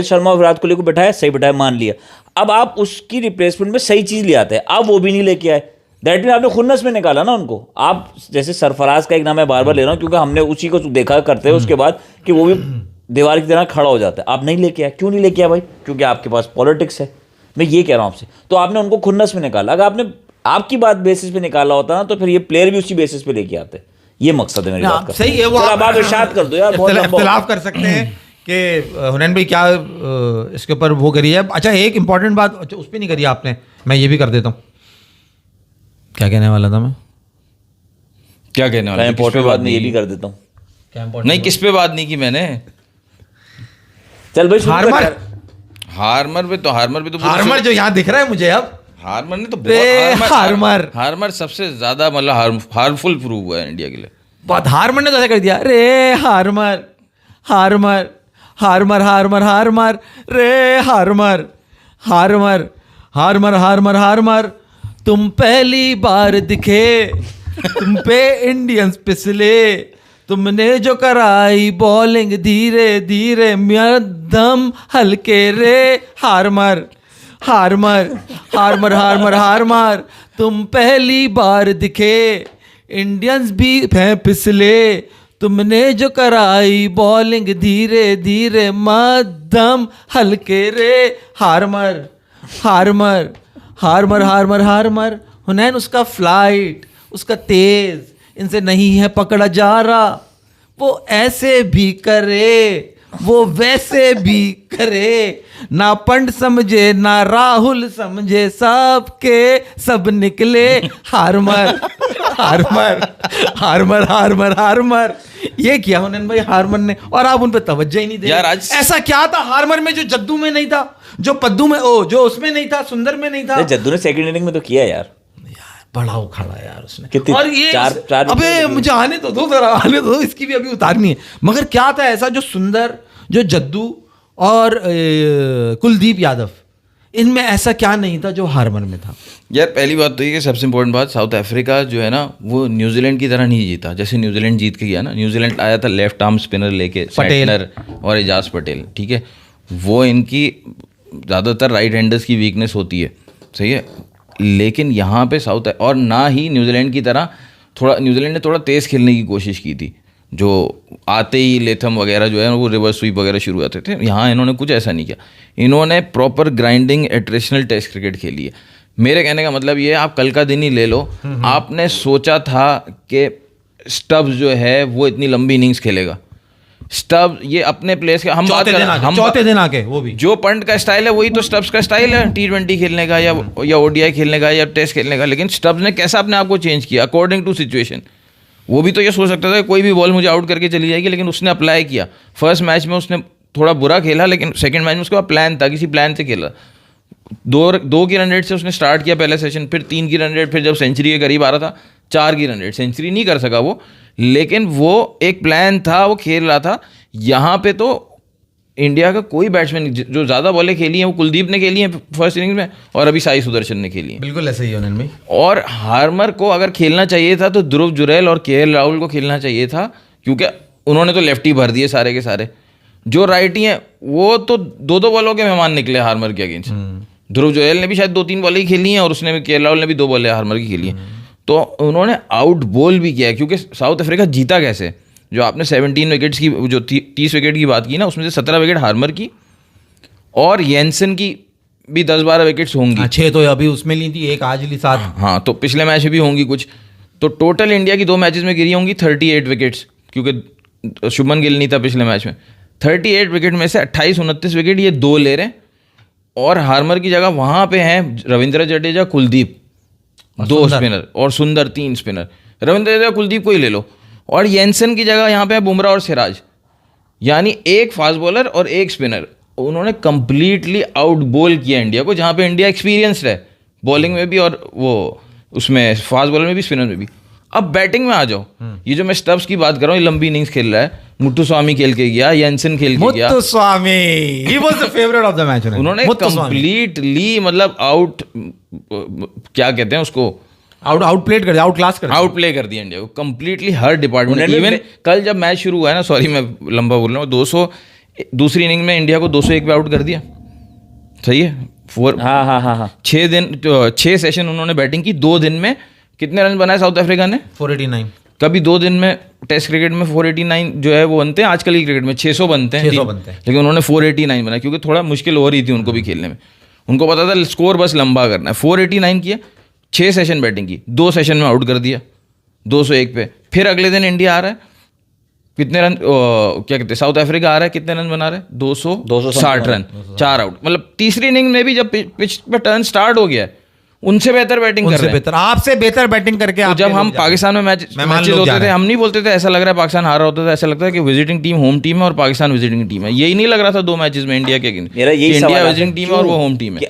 शर्मा और विराट कोहली को बैठाया, सही बैठाया, मान लिया। अब आप उसकी रिप्लेसमेंट में सही चीज ले आते हैं, अब वो भी नहीं लेके आए। दैट मीन आपने खुन्नस में निकाला ना उनको। आप जैसे सरफराज का एक नाम मैं बार बार ले रहा हूँ क्योंकि हमने उसी को देखा करते हैं उसके बाद कि वो भी दीवार की तरह खड़ा हो जाता है। आप नहीं लेके आए, क्यों नहीं लेके आए भाई? क्योंकि आपके पास पॉलिटिक्स है, मैं ये कह रहा हूँ आपसे। तो आपने उनको खुन्नस में निकाला। अगर आपने आपकी बात बेसिस पे निकाला होता ना, तो फिर ये प्लेयर भी उसी बेसिस पे लेके आते। ये मकसद है मेरी बात का। सही है वो। आप इरशाद कर दो यार, इख्तिलाफ कर सकते हैं कि हुनैन भाई क्या इसके ऊपर वो करी है। अच्छा, एक इंपॉर्टेंट बात उस पर नहीं करी आपने, मैं ये भी कर देता हूँ। क्या कहने वाला था मैं? क्या कहने वाला? इंपॉर्टेंट बात मैं ये भी कर देता हूँ। नहीं, किस पे बात नहीं की मैंने? चल भाई, हार्मर पे तो हार्मर जो यहाँ दिख रहा है मुझे अब, हार्मर ने तो हार्मर सबसे ज्यादा मतलब हार्मफुल प्रूव हुआ है इंडिया के लिए। बहुत हार्मर ने तो ऐसा कर दिया, रे Harmer Harmer Harmer Harmer Harmer रे Harmer Harmer Harmer Harmer Harmer, तुम पहली बार दिखे, तुम पे इंडियंस पिसले, तुमने जो कराई बॉलिंग धीरे धीरे मध्यम हल्के रे Harmer Harmer Harmer Harmer Harmer, तुम पहली बार दिखे, इंडियंस भी हैं पिसले, तुमने जो कराई बॉलिंग धीरे धीरे मध्यम हल्के रे Harmer Harmer Harmer Harmer Harmer. Hunain उसका फ्लाइट, उसका तेज इनसे नहीं है पकड़ा जा रहा। वो ऐसे भी करे, वो वैसे भी करे, ना पंड समझे ना राहुल समझे, सबके सब निकले Harmer Harmer Harmer Harmer Harmer. ये किया हुनैन भाई हार्मर ने, और आप उन पे तवज्जो ही नहीं दे यार। आज ऐसा क्या था हार्मर में जो जद्दू में नहीं था, जो पद्दू में जो उसमें नहीं था, सुंदर में नहीं था? जद्दू ने सेकंड इनिंग में तो किया यार, बड़ा उखाड़ा यार उसने। कितनी और ये चार अबे मुझे आने तो दो जरा, आने तो दो, इसकी भी अभी उतारनी है। मगर क्या था ऐसा जो सुंदर, जो जद्दू और कुलदीप यादव, इनमें ऐसा क्या नहीं था जो हार्मर में था? यार पहली बात तो ये कि सबसे इंपॉर्टेंट बात, साउथ अफ्रीका जो है ना वो न्यूजीलैंड की तरह नहीं जीता जैसे न्यूजीलैंड जीत के गया ना। न्यूजीलैंड आया था लेफ्ट आर्म स्पिनर लेके, सेंटनर और एजाज पटेल, ठीक है। वो इनकी ज़्यादातर राइट हैंडर्स की वीकनेस होती है, सही है। लेकिन यहाँ पे साउथ, और ना ही न्यूजीलैंड की तरह न्यूजीलैंड ने थोड़ा तेज़ खेलने की कोशिश की थी, जो आते ही लेथम वगैरह जो है वो रिवर्स स्वीप वगैरह शुरू होते थे। यहाँ इन्होंने कुछ ऐसा नहीं किया, इन्होंने प्रॉपर ग्राइंडिंग एट्रिशनल टेस्ट क्रिकेट खेली है। मेरे कहने का मतलब ये है, आप कल का दिन ही ले लो, आपने सोचा था कि स्टब्स जो है वो इतनी लंबी इनिंग्स खेलेगा? स्टब्स ये अपने प्लेयर्स के, हम चौथे दिन आके वो भी जो पंट का स्टाइल है वही तो स्टब्स का स्टाइल है, T20 खेलने का या ओडीआई खेलने का या टेस्ट खेलने का। लेकिन स्टब्स ने कैसा अपने आप को चेंज किया अकॉर्डिंग टू सिचुएशन। वो भी तो ये सोच सकता था कि कोई भी बॉल मुझे आउट करके चली जाएगी, लेकिन उसने अप्लाई किया। फर्स्ट मैच में उसने थोड़ा बुरा खेला, लेकिन सेकंड मैच में उसका प्लान था, किसी प्लान से खेला। 2 की रन रेट से उसने स्टार्ट किया पहले सेशन, फिर 3 की रन रेट, फिर जब सेंचुरी के करीब आ रहा था 4 की रन रेट। सेंचुरी नहीं कर सका वो, लेकिन वो एक प्लान था, वो खेल रहा था। यहाँ पे तो इंडिया का कोई बैट्समैन जो ज़्यादा बॉलें खेली हैं वो कुलदीप ने खेली हैं फर्स्ट इनिंग्स में, और अभी साई सुदर्शन ने खेली हैं। बिल्कुल ऐसा ही है भाई। और हार्मर को अगर खेलना चाहिए था तो ध्रुव जुरैल और KL राहुल को खेलना चाहिए था, क्योंकि उन्होंने तो लेफ्टी भर दिए सारे के सारे। जो राइटी हैं वो तो 2 बॉलों के मेहमान निकले हार्मर के अगेंस्ट। ध्रुव जुरैल ने भी शायद 2-3 बॉलें ही खेली हैं, और उसने भी KL राहुल ने भी 2 बॉलें हार्मर की खेली हैं। तो उन्होंने आउट बॉल भी किया है, क्योंकि साउथ अफ्रीका जीता कैसे? जो आपने 17 विकेट्स की, जो 30 विकेट की बात की ना, उसमें से 17 विकेट हार्मर की, और येंसन की भी 10-12 विकेट्स होंगी। 6 तो अभी उसमें ली थी, एक आज ली 7। हाँ, तो पिछले मैच में भी होंगी कुछ। तो टोटल इंडिया की 2 मैचेस में गिरी होंगी 38 विकेट्स, क्योंकि शुभमन गिल नहीं था पिछले मैच में, 38 विकेट में से 28-29 विकेट ये 2 ले रहे हैं, और हार्मर की जगह वहाँ पे हैं रविंद्र जडेजा, कुलदीप 2 स्पिनर, और सुंदर 3 स्पिनर। रविंद्र जडेजा कुलदीप को ही ले लो, और येंसन की जगह यहाँ पे है बुमराह और सिराज, यानी एक फास्ट बॉलर और एक स्पिनर। उन्होंने कंप्लीटली आउट बॉल किया इंडिया को, जहाँ पे इंडिया एक्सपीरियंस्ड है बॉलिंग में भी और वो उसमें फास्ट बॉलर में भी, स्पिनर में भी। अब बैटिंग में आ जाओ, ये जो मैं स्टब्स की बात कर रहा हूँ, लंबी इनिंग्स खेल रहा है, मुत्तुस्वामी खेल के गया, येंसन खेल के गया, Muthuswamy he was the favourite of the match. उन्होंने कंप्लीटली मतलब आउट, क्या कहते हैं उसको, आउट प्ले कर दिया इंडिया को कंप्लीटली हर डिपार्टमेंट। इवन कल जब मैच शुरू हुआ है ना, सॉरी मैं लंबा बोल रहा हूँ, 200 दूसरी इनिंग में इंडिया को 201 पे आउट कर दिया, सही है। 6 सेशन उन्होंने बैटिंग की, 2 दिन में कितने रन बनाए साउथ अफ्रीका ने? 489। कभी 2 दिन में टेस्ट क्रिकेट में 489 जो है वो बनते हैं, आजकल की क्रिकेट में 600 बनते हैं, लेकिन उन्होंने 489 बनाया, क्योंकि थोड़ा मुश्किल हो रही थी उनको भी खेलने में। उनको पता था स्कोर बस लंबा करना है। 489 किया, 6 सेशन बैटिंग की, 2 सेशन में आउट कर दिया 201 पे। फिर अगले दिन इंडिया आ रहा है, कितने रन, क्या कहते हैं, साउथ अफ्रीका आ रहा है, कितने रन बना रहे? 260 रन, 4 आउट। मतलब तीसरी इनिंग में भी जब पिच पे टर्न स्टार्ट हो गया है, उनसे बेहतर बैटिंग कर रहे हैं, आपसे बेहतर बैटिंग करके। तो जब हम पाकिस्तान में मैचेस होते थे, हम नहीं बोलते थे ऐसा लग रहा है पाकिस्तान हारा होता था, ऐसा लगता है कि विजिटिंग टीम होम टीम है और पाकिस्तान विजिटिंग टीम है। यही नहीं लग रहा था 2 मैचेस में इंडिया के अगेंस्ट, इंडिया विजिटिंग टीम है और वो होम टीम है।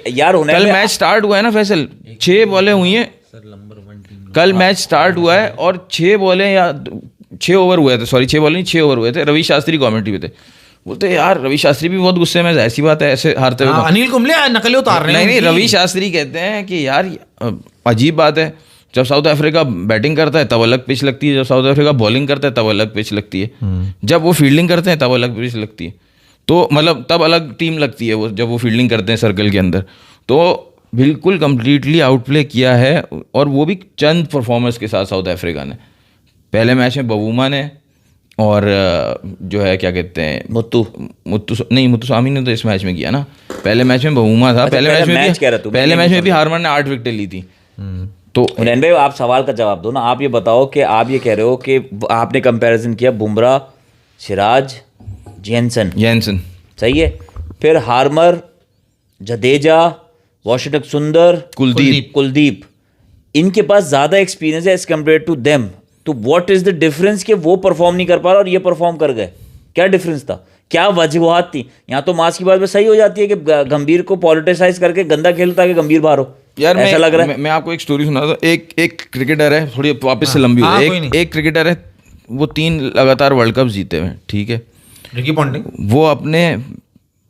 कल मैच स्टार्ट हुआ है ना फैसल, 6 बॉलें हुई हैं कल, मैच स्टार्ट हुआ है और 6 बॉलें या 6 ओवर हुए थे, सॉरी 6 बॉल नहीं 6 ओवर हुए थे। रवि शास्त्री कमेंट्री पे थे, बोलते यार रवि शास्त्री भी बहुत गुस्से में, ऐसी बात है, ऐसे हारते हुए अनिल कुंबले नकलें उतार रहे हैं। नहीं, रवि शास्त्री कहते हैं कि यार अजीब बात है, जब साउथ अफ्रीका बैटिंग करता है तब अलग पिच लगती है, जब साउथ अफ्रीका बॉलिंग करता है तब अलग पिच लगती है, जब वो फील्डिंग करते हैं तब अलग पिच लगती है, तो मतलब तब अलग टीम लगती है वो, जब वो फील्डिंग करते हैं सर्कल के अंदर। तो बिल्कुल कंप्लीटली आउटप्ले किया है, और वो भी चंद परफॉर्मेंस के साथ साउथ अफ्रीका ने। पहले मैच में बबूमा ने, और जो है क्या कहते हैं मुत्तुस्वामी ने तो इस मैच में किया ना, पहले मैच में बबूमा था। पहले मैच में भी हार्मर ने 8 विकेटें ली थी। तो हुनैन भाई आप सवाल का जवाब दो ना, आप ये बताओ कि आप ये कह रहे हो कि आपने कंपैरिजन किया बुमराह, सिराज, येंसन, सही है, फिर हार्मर, जडेजा, वाशिंगटन सुंदर, कुलदीप, इनके पास ज्यादा एक्सपीरियंस है एज कम्पेयर टू देम। तो व्हाट इज द डिफरेंस कि वो परफॉर्म नहीं कर पा रहा और ये परफॉर्म कर गए? क्या डिफरेंस था, क्या वजूहात थी? यहाँ तो मास की बात में सही हो जाती है कि गंभीर को पॉलिटिसाइज करके गंदा खेलता है कि गंभीर बाहर हो, यार ऐसा लग रहा है। मैं आपको एक स्टोरी सुना था। एक क्रिकेटर है, थोड़ी वापस से लंबी हो जाए, एक क्रिकेटर है, वो 3 लगातार वर्ल्ड कप जीते हुए, ठीक है, रिकी पॉन्टिंग। वो अपने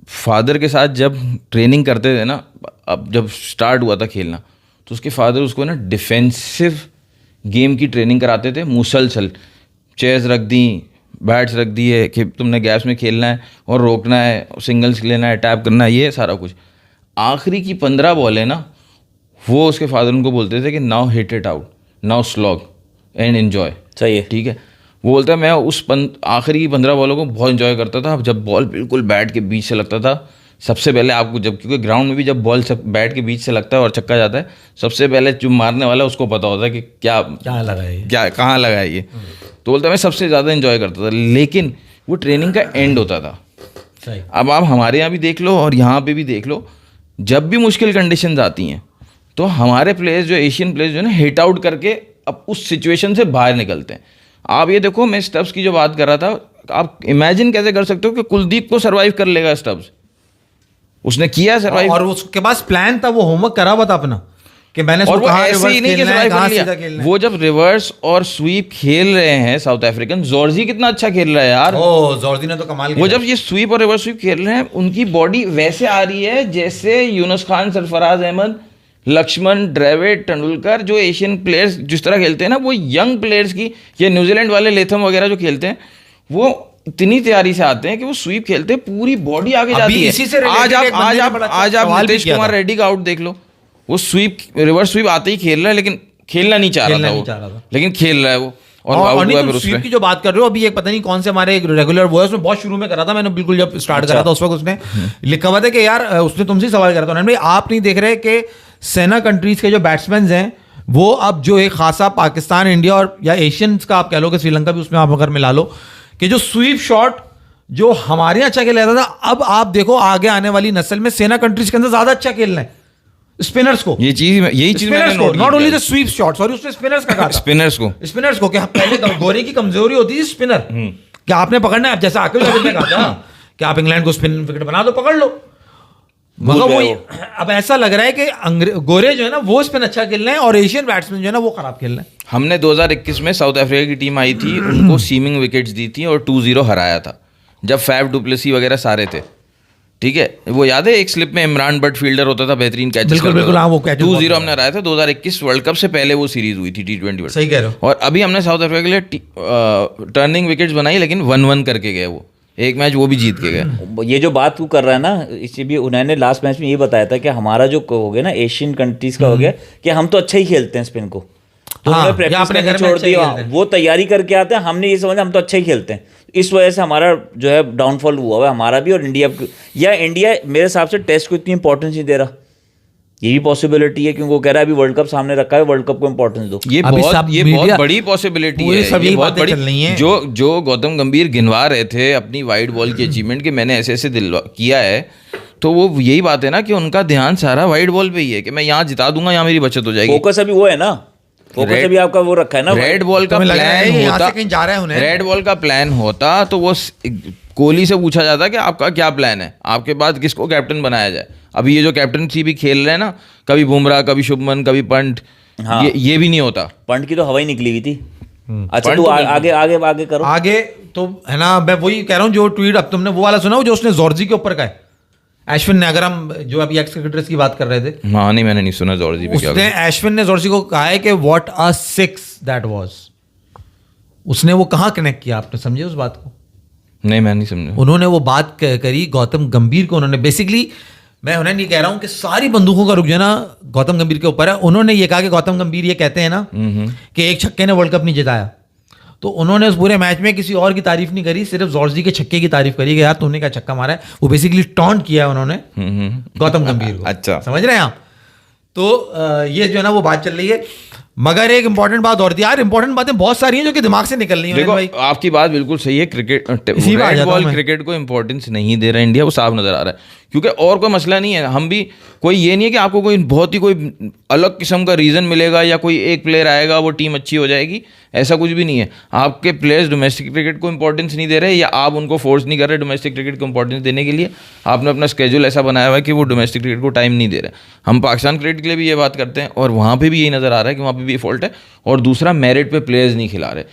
फादर के साथ जब ट्रेनिंग करते थे ना, अब जब स्टार्ट हुआ था खेलना, तो उसके फादर उसको ना डिफेंसिव गेम की ट्रेनिंग कराते थे, मुसलसल चेयर्स रख दी, बैट्स रख दिए कि तुमने गैप्स में खेलना है और रोकना है, सिंगल्स लेना है, टैप करना है, ये सारा कुछ। आखिरी की 15 बॉलें ना, वो उसके फादर उनको बोलते थे कि now hit it out, now slog and enjoy. सही है, ठीक है। वो बोलता है मैं उस आखिरी की 15 बॉलों को बहुत एंजॉय करता था, जब बॉल बिल्कुल बैट के बीच से लगता था। सबसे पहले आपको जब, क्योंकि ग्राउंड में भी जब बॉल बैट के बीच से लगता है और छक्का जाता है, सबसे पहले जो मारने वाला उसको पता होता है कि क्या लगा है, कहाँ लगा है ये। तो बोलता है मैं सबसे ज़्यादा एंजॉय करता था, लेकिन वो ट्रेनिंग का एंड होता था। सही। अब आप हमारे यहाँ भी देख लो और यहाँ पे भी देख लो, जब भी मुश्किल कंडीशंस आती हैं तो हमारे प्लेयर्स जो एशियन प्लेयर्स जो है ना, हिट आउट करके अब उस सिचुएशन से बाहर निकलते हैं। आप ये देखो, मैं स्टब्स की जो बात कर रहा था, आप इमेजिन कैसे कर सकते हो कि कुलदीप को सर्वाइव कर लेगा स्टब्स? उसने किया सर्वाइव, और उसके पास प्लान था, वो होमवर्क करा हुआ था अपना कि मैंने और वो ऐसे ही नहीं कि सर्वाइव कर लिया। वो जब रिवर्स और स्वीप खेल रहे हैं साउथ अफ्रीकन, जॉर्जी कितना अच्छा खेल रहा है यार। जॉर्जी ने तो कमाल किया। वो जब ये स्वीप और रिवर्स स्वीप खेल रहे हैं, उनकी बॉडी वैसे आ रही है जैसे यूनुस खान, सरफराज अहमद, लक्ष्मण, द्रविड़, तेंदुलकर, जो एशियन प्लेयर्स जिस तरह खेलते हैं ना, वो यंग प्लेयर्स की, या न्यूजीलैंड वाले लेथम वगैरह जो खेलते हैं, वो इतनी तैयारी से आते हैं कि वो स्वीप खेलते हैं, पूरी बॉडी आगे जाती है। आज आप नीतीश कुमार रेड्डी का आउट देख लो, वो स्वीप रिवर्स स्वीप आते ही खेल रहा है, लेकिन खेलना नहीं चाह रहा था वो, लेकिन खेल रहा है वो। और स्वीप की जो बात कर रहे हो, अभी एक पता नहीं कौन से हमारे रेगुलर वो है, उसमें बहुत शुरू में करा था मैंने, बिल्कुल जब स्टार्ट करा था उस वक्त उसने लिखा हुआ था कि यार, उसने तुमसे सवाल करा था भाई, आप नहीं देख रहे कि सेना कंट्रीज के जो बैट्समैन हैं वो अब जो एक खासा पाकिस्तान, इंडिया और या एशियंस का आप कह लो कि श्रीलंका भी उसमें आप अगर मिला लो, कि जो स्वीप शॉट जो हमारे यहाँ अच्छा खेला जाता था, अब आप देखो आगे आने वाली नस्ल में सेना कंट्रीज के अंदर ज्यादा अच्छा खेलना है स्पिनर्स को। यही चीज मैंने note not only the sweep shot, sorry उसने स्पिनर्स का कहा स्पिनर्स को कि पहले गोरे की कमजोरी होती थी स्पिनर, कि आपने पकड़ना है, आप जैसा आकिब जावेद ने कहा था कि आप इंग्लैंड को स्पिन विकेट बना दो, पकड़ लो, मगर वो अब ऐसा लग रहा है कि गोरे जो है ना वो स्पिन अच्छा खेल रहे हैं और एशियन बैट्समैन जो है ना वो खराब खेल रहे हैं। हमने 2021 में साउथ अफ्रीका की टीम आई थी, उनको सीमिंग विकेट्स दी थी और 2-0 हराया था, जब फैफ डुप्लेसी वगैरह सारे थे, ठीक है, वो याद है एक स्लिप में इमरान बट फील्डर होता था, बेहतरीन कैच, बिल्कुल हाँ, वो 2-0 हमने हराया था। 2021 वर्ल्ड कप से पहले वो सीरीज हुई थी T20 वर्ल्ड, सही कह रहे हो। और अभी हमने साउथ अफ्रीका के लिए टर्निंग विकेट्स बनाई, लेकिन 1-1 करके गए, वो एक मैच वो भी जीत के गए। ये जो बात तू कर रहा है ना, इसी भी उन्होंने लास्ट मैच में ये बताया था कि हमारा जो हो गया ना एशियन कंट्रीज का हो गया कि हम तो अच्छा ही खेलते हैं स्पिन को, तो हाँ, उन्होंने प्रैक्टिस करना छोड़ दिया, वो तैयारी करके आते हैं, हमने ये समझा हम तो अच्छा ही खेलते हैं, इस वजह से हमारा जो है डाउनफॉल हुआ है हमारा भी और इंडिया, या इंडिया मेरे हिसाब से टेस्ट को इतनी इंपॉर्टेंस नहीं दे रहा, ये भी पॉसिबिलिटी है क्योंकि वो कह रहा है अभी वर्ल्ड कप सामने रखा है, वर्ल्ड कप को इंपॉर्टेंस दो। ये बहुत बड़ी पॉसिबिलिटी है, ये बहुत बड़ी, जो गौतम गंभीर गिनवा रहे थे अपनी वाइड बॉल की अचीवमेंट कि मैंने ऐसे दिलवा किया है, तो वो यही बात है ना कि उनका ध्यान सारा वाइड बॉल पे ही है कि मैं यहाँ जिता दूंगा, यहाँ मेरी बचत हो जाएगी। फोकस अभी वो है ना, फोकस अभी आपका वो रखा है ना, रेड बॉल का प्लान होता, रेड बॉल का प्लान होता तो वो कोहली से पूछा जाता कि आपका क्या प्लान है, आपके बाद किसको कैप्टन बनाया जाए। अभी ये जो कैप्टनसी भी खेल रहे हैं ना, कभी बुमराह, कभी शुभमन, कभी पंट, हाँ। ये भी नहीं होता। पंट की तो हवा ही निकली हुई थी। अच्छा तू आगे करो आगे तो है ना, मैं वही कह रहा हूँ जो ट्वीट अब तुमने वो वाला सुना जो उसने जॉर्जी के ऊपर का है, अश्विन ने, अगर हम जो अभी एक्स क्रिकेटर्स की बात कर रहे थे, हाँ नहीं मैंने नहीं सुना जॉर्जी पे क्या उसने, अश्विन ने जॉर्जी को कहा है कि what a six that was, उसने वो कहाँ कनेक्ट किया, आपने समझे उस बात को? नहीं मैं नहीं समझा। उन्होंने वो बात करी गौतम गंभीर को, उन्होंने बेसिकली, मैं उन्हें नहीं कह रहा हूं कि सारी बंदूकों का रुक जो है ना गौतम गंभीर के ऊपर है, उन्होंने ये कहा कि गौतम गंभीर ये कहते हैं ना कि एक छक्के ने वर्ल्ड कप नहीं जिताया, तो उन्होंने उस पूरे मैच में किसी और की तारीफ नहीं करी, सिर्फ जॉर्जी के छक्के की तारीफ करी कि यार तुमने क्या छक्का मारा है, वो बेसिकली टॉन्ट किया है उन्होंने गौतम गंभीर को। अच्छा समझ रहे हैं आप? तो ये जो है ना वो बात चल रही है, मगर एक इंपॉर्टेंट बात और थी यार, इंपॉर्टेंट बातें बहुत सारी हैं जो कि दिमाग से निकल रही हैं। देखो भाई आपकी बात बिल्कुल सही है, रेड बॉल क्रिकेट को इंपॉर्टेंस नहीं दे रहा इंडिया, वो साफ नजर आ रहा है, क्योंकि और कोई मसला नहीं है, हम भी कोई ये नहीं है कि आपको कोई बहुत ही कोई अलग किस्म का रीज़न मिलेगा या कोई एक प्लेयर आएगा वो टीम अच्छी हो जाएगी, ऐसा कुछ भी नहीं है। आपके प्लेयर्स डोमेस्टिक क्रिकेट को इंपॉर्टेंस नहीं दे रहे या आप उनको फोर्स नहीं कर रहे डोमेस्टिक क्रिकेट को इंपॉर्टेंस देने के लिए, आपने अपना स्केड्यूल ऐसा बनाया हुआ है कि वो डोमेस्टिक क्रिकेट को टाइम नहीं दे रहे। हम पाकिस्तान क्रिकेट के लिए भी ये बात करते हैं और वहाँ पर भी यही नज़र आ रहा है कि वहाँ पर भी फॉल्ट है, और दूसरा मेरिट पे प्लेयर्स नहीं खिला रहे।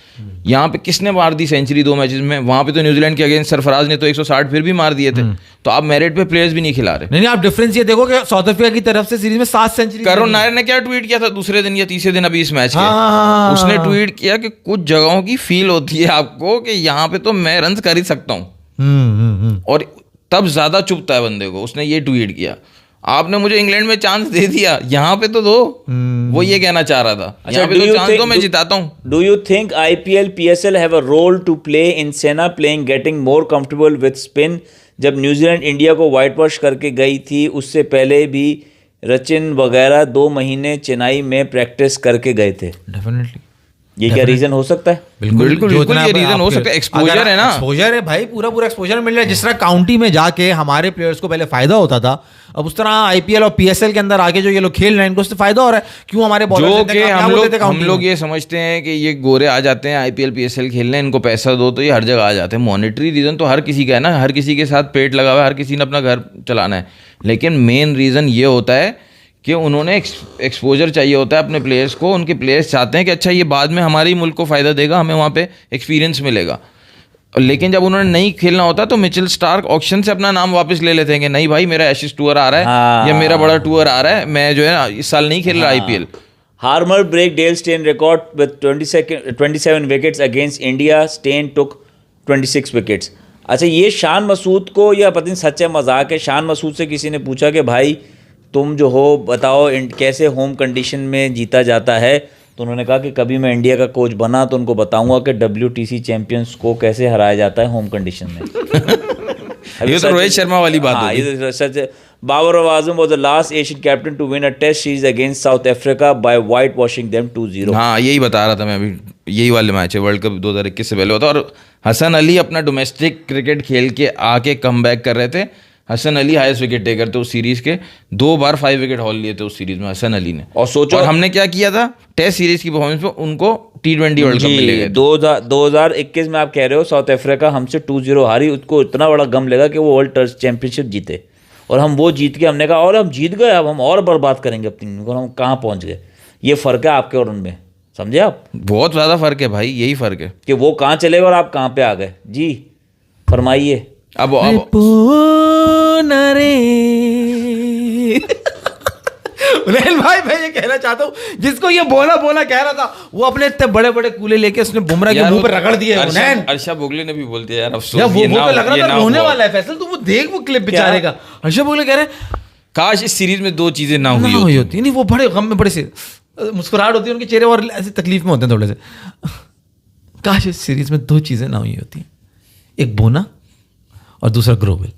यहाँ पे किसने मार दी सेंचुरी 2 मैचेस में, वहाँ पे तो न्यूजीलैंड के अगेंस्ट सरफराज ने तो 160 फिर भी मार दिए थे, तो आप मेरिट पे प्लेयर्स भी नहीं खिला रहे। नहीं आप डिफरेंस ये देखो कि साउथ अफ्रीका की तरफ से सीरीज में 7 सेंचुरी, करुण नायर ने क्या ट्वीट किया था दूसरे दिन या तीसरे दिन अभी इस मैच के, उसने ट्वीट किया कि कुछ जगहों की फील होती है आपको कि यहाँ पे तो मैं रन कर ही सकता हूँ, और तब ज्यादा चुभता है बंदे को। उसने ये ट्वीट किया, आपने मुझे इंग्लैंड में चांस दे दिया, यहाँ पे तो दो। वो ये कहना चाह रहा था, यहाँ पे तो चांस दो, मैं जिताता हूँ। Do you think IPL PSL have a role to play in सेना playing getting more comfortable with spin? जब न्यूजीलैंड इंडिया को वाइट वॉश करके गई थी, उससे पहले भी रचिन वगैरह 2 महीने चेन्नई में प्रैक्टिस करके गए थे। डेफिनेटली ये क्या रीजन हो सकता है? बिल्कुल ये रीजन हो सकता है, एक्सपोजर है ना, एक्सपोजर है भाई, पूरा एक्सपोजर मिल रहा है। जिस तरह काउंटी में जाके हमारे प्लेयर्स को पहले फायदा होता था, अब उस तरह IPL और PSL के अंदर आके जो ये लोग खेल रहे हैं इनको उससे फायदा हो रहा है। क्यों हमारे बॉलर्स हम लोग ये समझते हैं कि ये गोरे आ जाते हैं IPL PSL खेलने, इनको पैसा दो तो ये हर जगह आ जाते हैं। मॉनेटरी रीजन तो हर किसी का है ना, हर किसी के साथ पेट लगा हुआ है, हर किसी ने अपना घर चलाना है, लेकिन मेन रीजन ये होता है कि उन्होंने एक्सपोजर चाहिए होता है अपने प्लेयर्स को। उनके प्लेयर्स चाहते हैं कि अच्छा ये बाद में हमारे ही मुल्क को फ़ायदा देगा, हमें वहाँ पे एक्सपीरियंस मिलेगा। लेकिन जब उन्होंने नहीं खेलना होता तो मिचेल स्टार्क ऑक्शन से अपना नाम वापस ले लेते हैं कि नहीं भाई मेरा एशेज टूर आ रहा है या मेरा बड़ा टूर आ रहा है, मैं जो है ना इस साल नहीं खेल रहा IPL। Harmer break Dale Steyn record with 27 wickets against India, Steyn took 26 wickets. अच्छा ये शान मसूद को, या पता नहीं सच्चा मजाक है, शान मसूद से किसी ने पूछा कि भाई तुम जो हो बताओ कैसे होम कंडीशन में जीता जाता है, तो उन्होंने कहा कि कभी मैं इंडिया का कोच बना तो उनको बताऊंगा कि WTC चैंपियंस को कैसे हराया जाता है होम कंडीशन में। ये तो रोहित शर्मा वाली बात है, ये तो सच है। Babar Azam was the last Asian captain to win a test series against South Africa by whitewashing them 2-0. हाँ यही बता रहा था मैं अभी, यही वाले मैच है वर्ल्ड कप 2021 से पहले होता। और हसन अली अपना डोमेस्टिक क्रिकेट खेल के आके कमबैक कर रहे थे। Hasan Ali highest wicket taker थे उस सीरीज के, 2 बार 5 विकेट हॉल लिए थे उस सीरीज में हसन अली ने। और सोचो, और हमने क्या किया था, टेस्ट सीरीज की परफॉर्मेंस पे उनको T20 वर्ल्ड कप मिल गए। 2021 में आप कह रहे हो साउथ अफ्रीका हमसे 2-0 हारी, उसको इतना बड़ा गम लगा कि वो वर्ल्ड टेस्ट चैंपियनशिप जीते, और हम वो जीत के हमने कहा और हम जीत गए, अब हम और बर्बाद करेंगे अपनी टीम को, हम कहाँ पहुँच गए। ये फ़र्क है आपके और उनमें, समझे आप? बहुत ज़्यादा फर्क है भाई, यही फर्क है कि वो कहाँ चले गए और आप कहाँ पे आ गए। जी फरमाइए। अब उलैन भाई मैं ये कहना चाहता हूँ, जिसको ये बोला कह रहा था, वो अपने इतने बड़े बड़े कूले लेके उसने बुमराह के मुंह पे रगड़ दिए। उलैन अर्शा बोगले ने भी बोल दिया यार, अफसोस यार वो ये मुंह पे लग ये रहा था ना रोने हुआ। वाला है फैसल, तू वो देख वो क्लिप बेचारे का। अर्शा बोगले कह रहे काश इस सीरीज में 2 चीजें ना हुई ना होती। होती, नहीं वो बड़े गम में, बड़े से मुस्कुराहट होती है उनके चेहरे, और ऐसी तकलीफ में होते हैं थोड़े से। काश इस सीरीज में 2 चीजें ना हुई होती, एक बोना और दूसरा ग्रोवेल।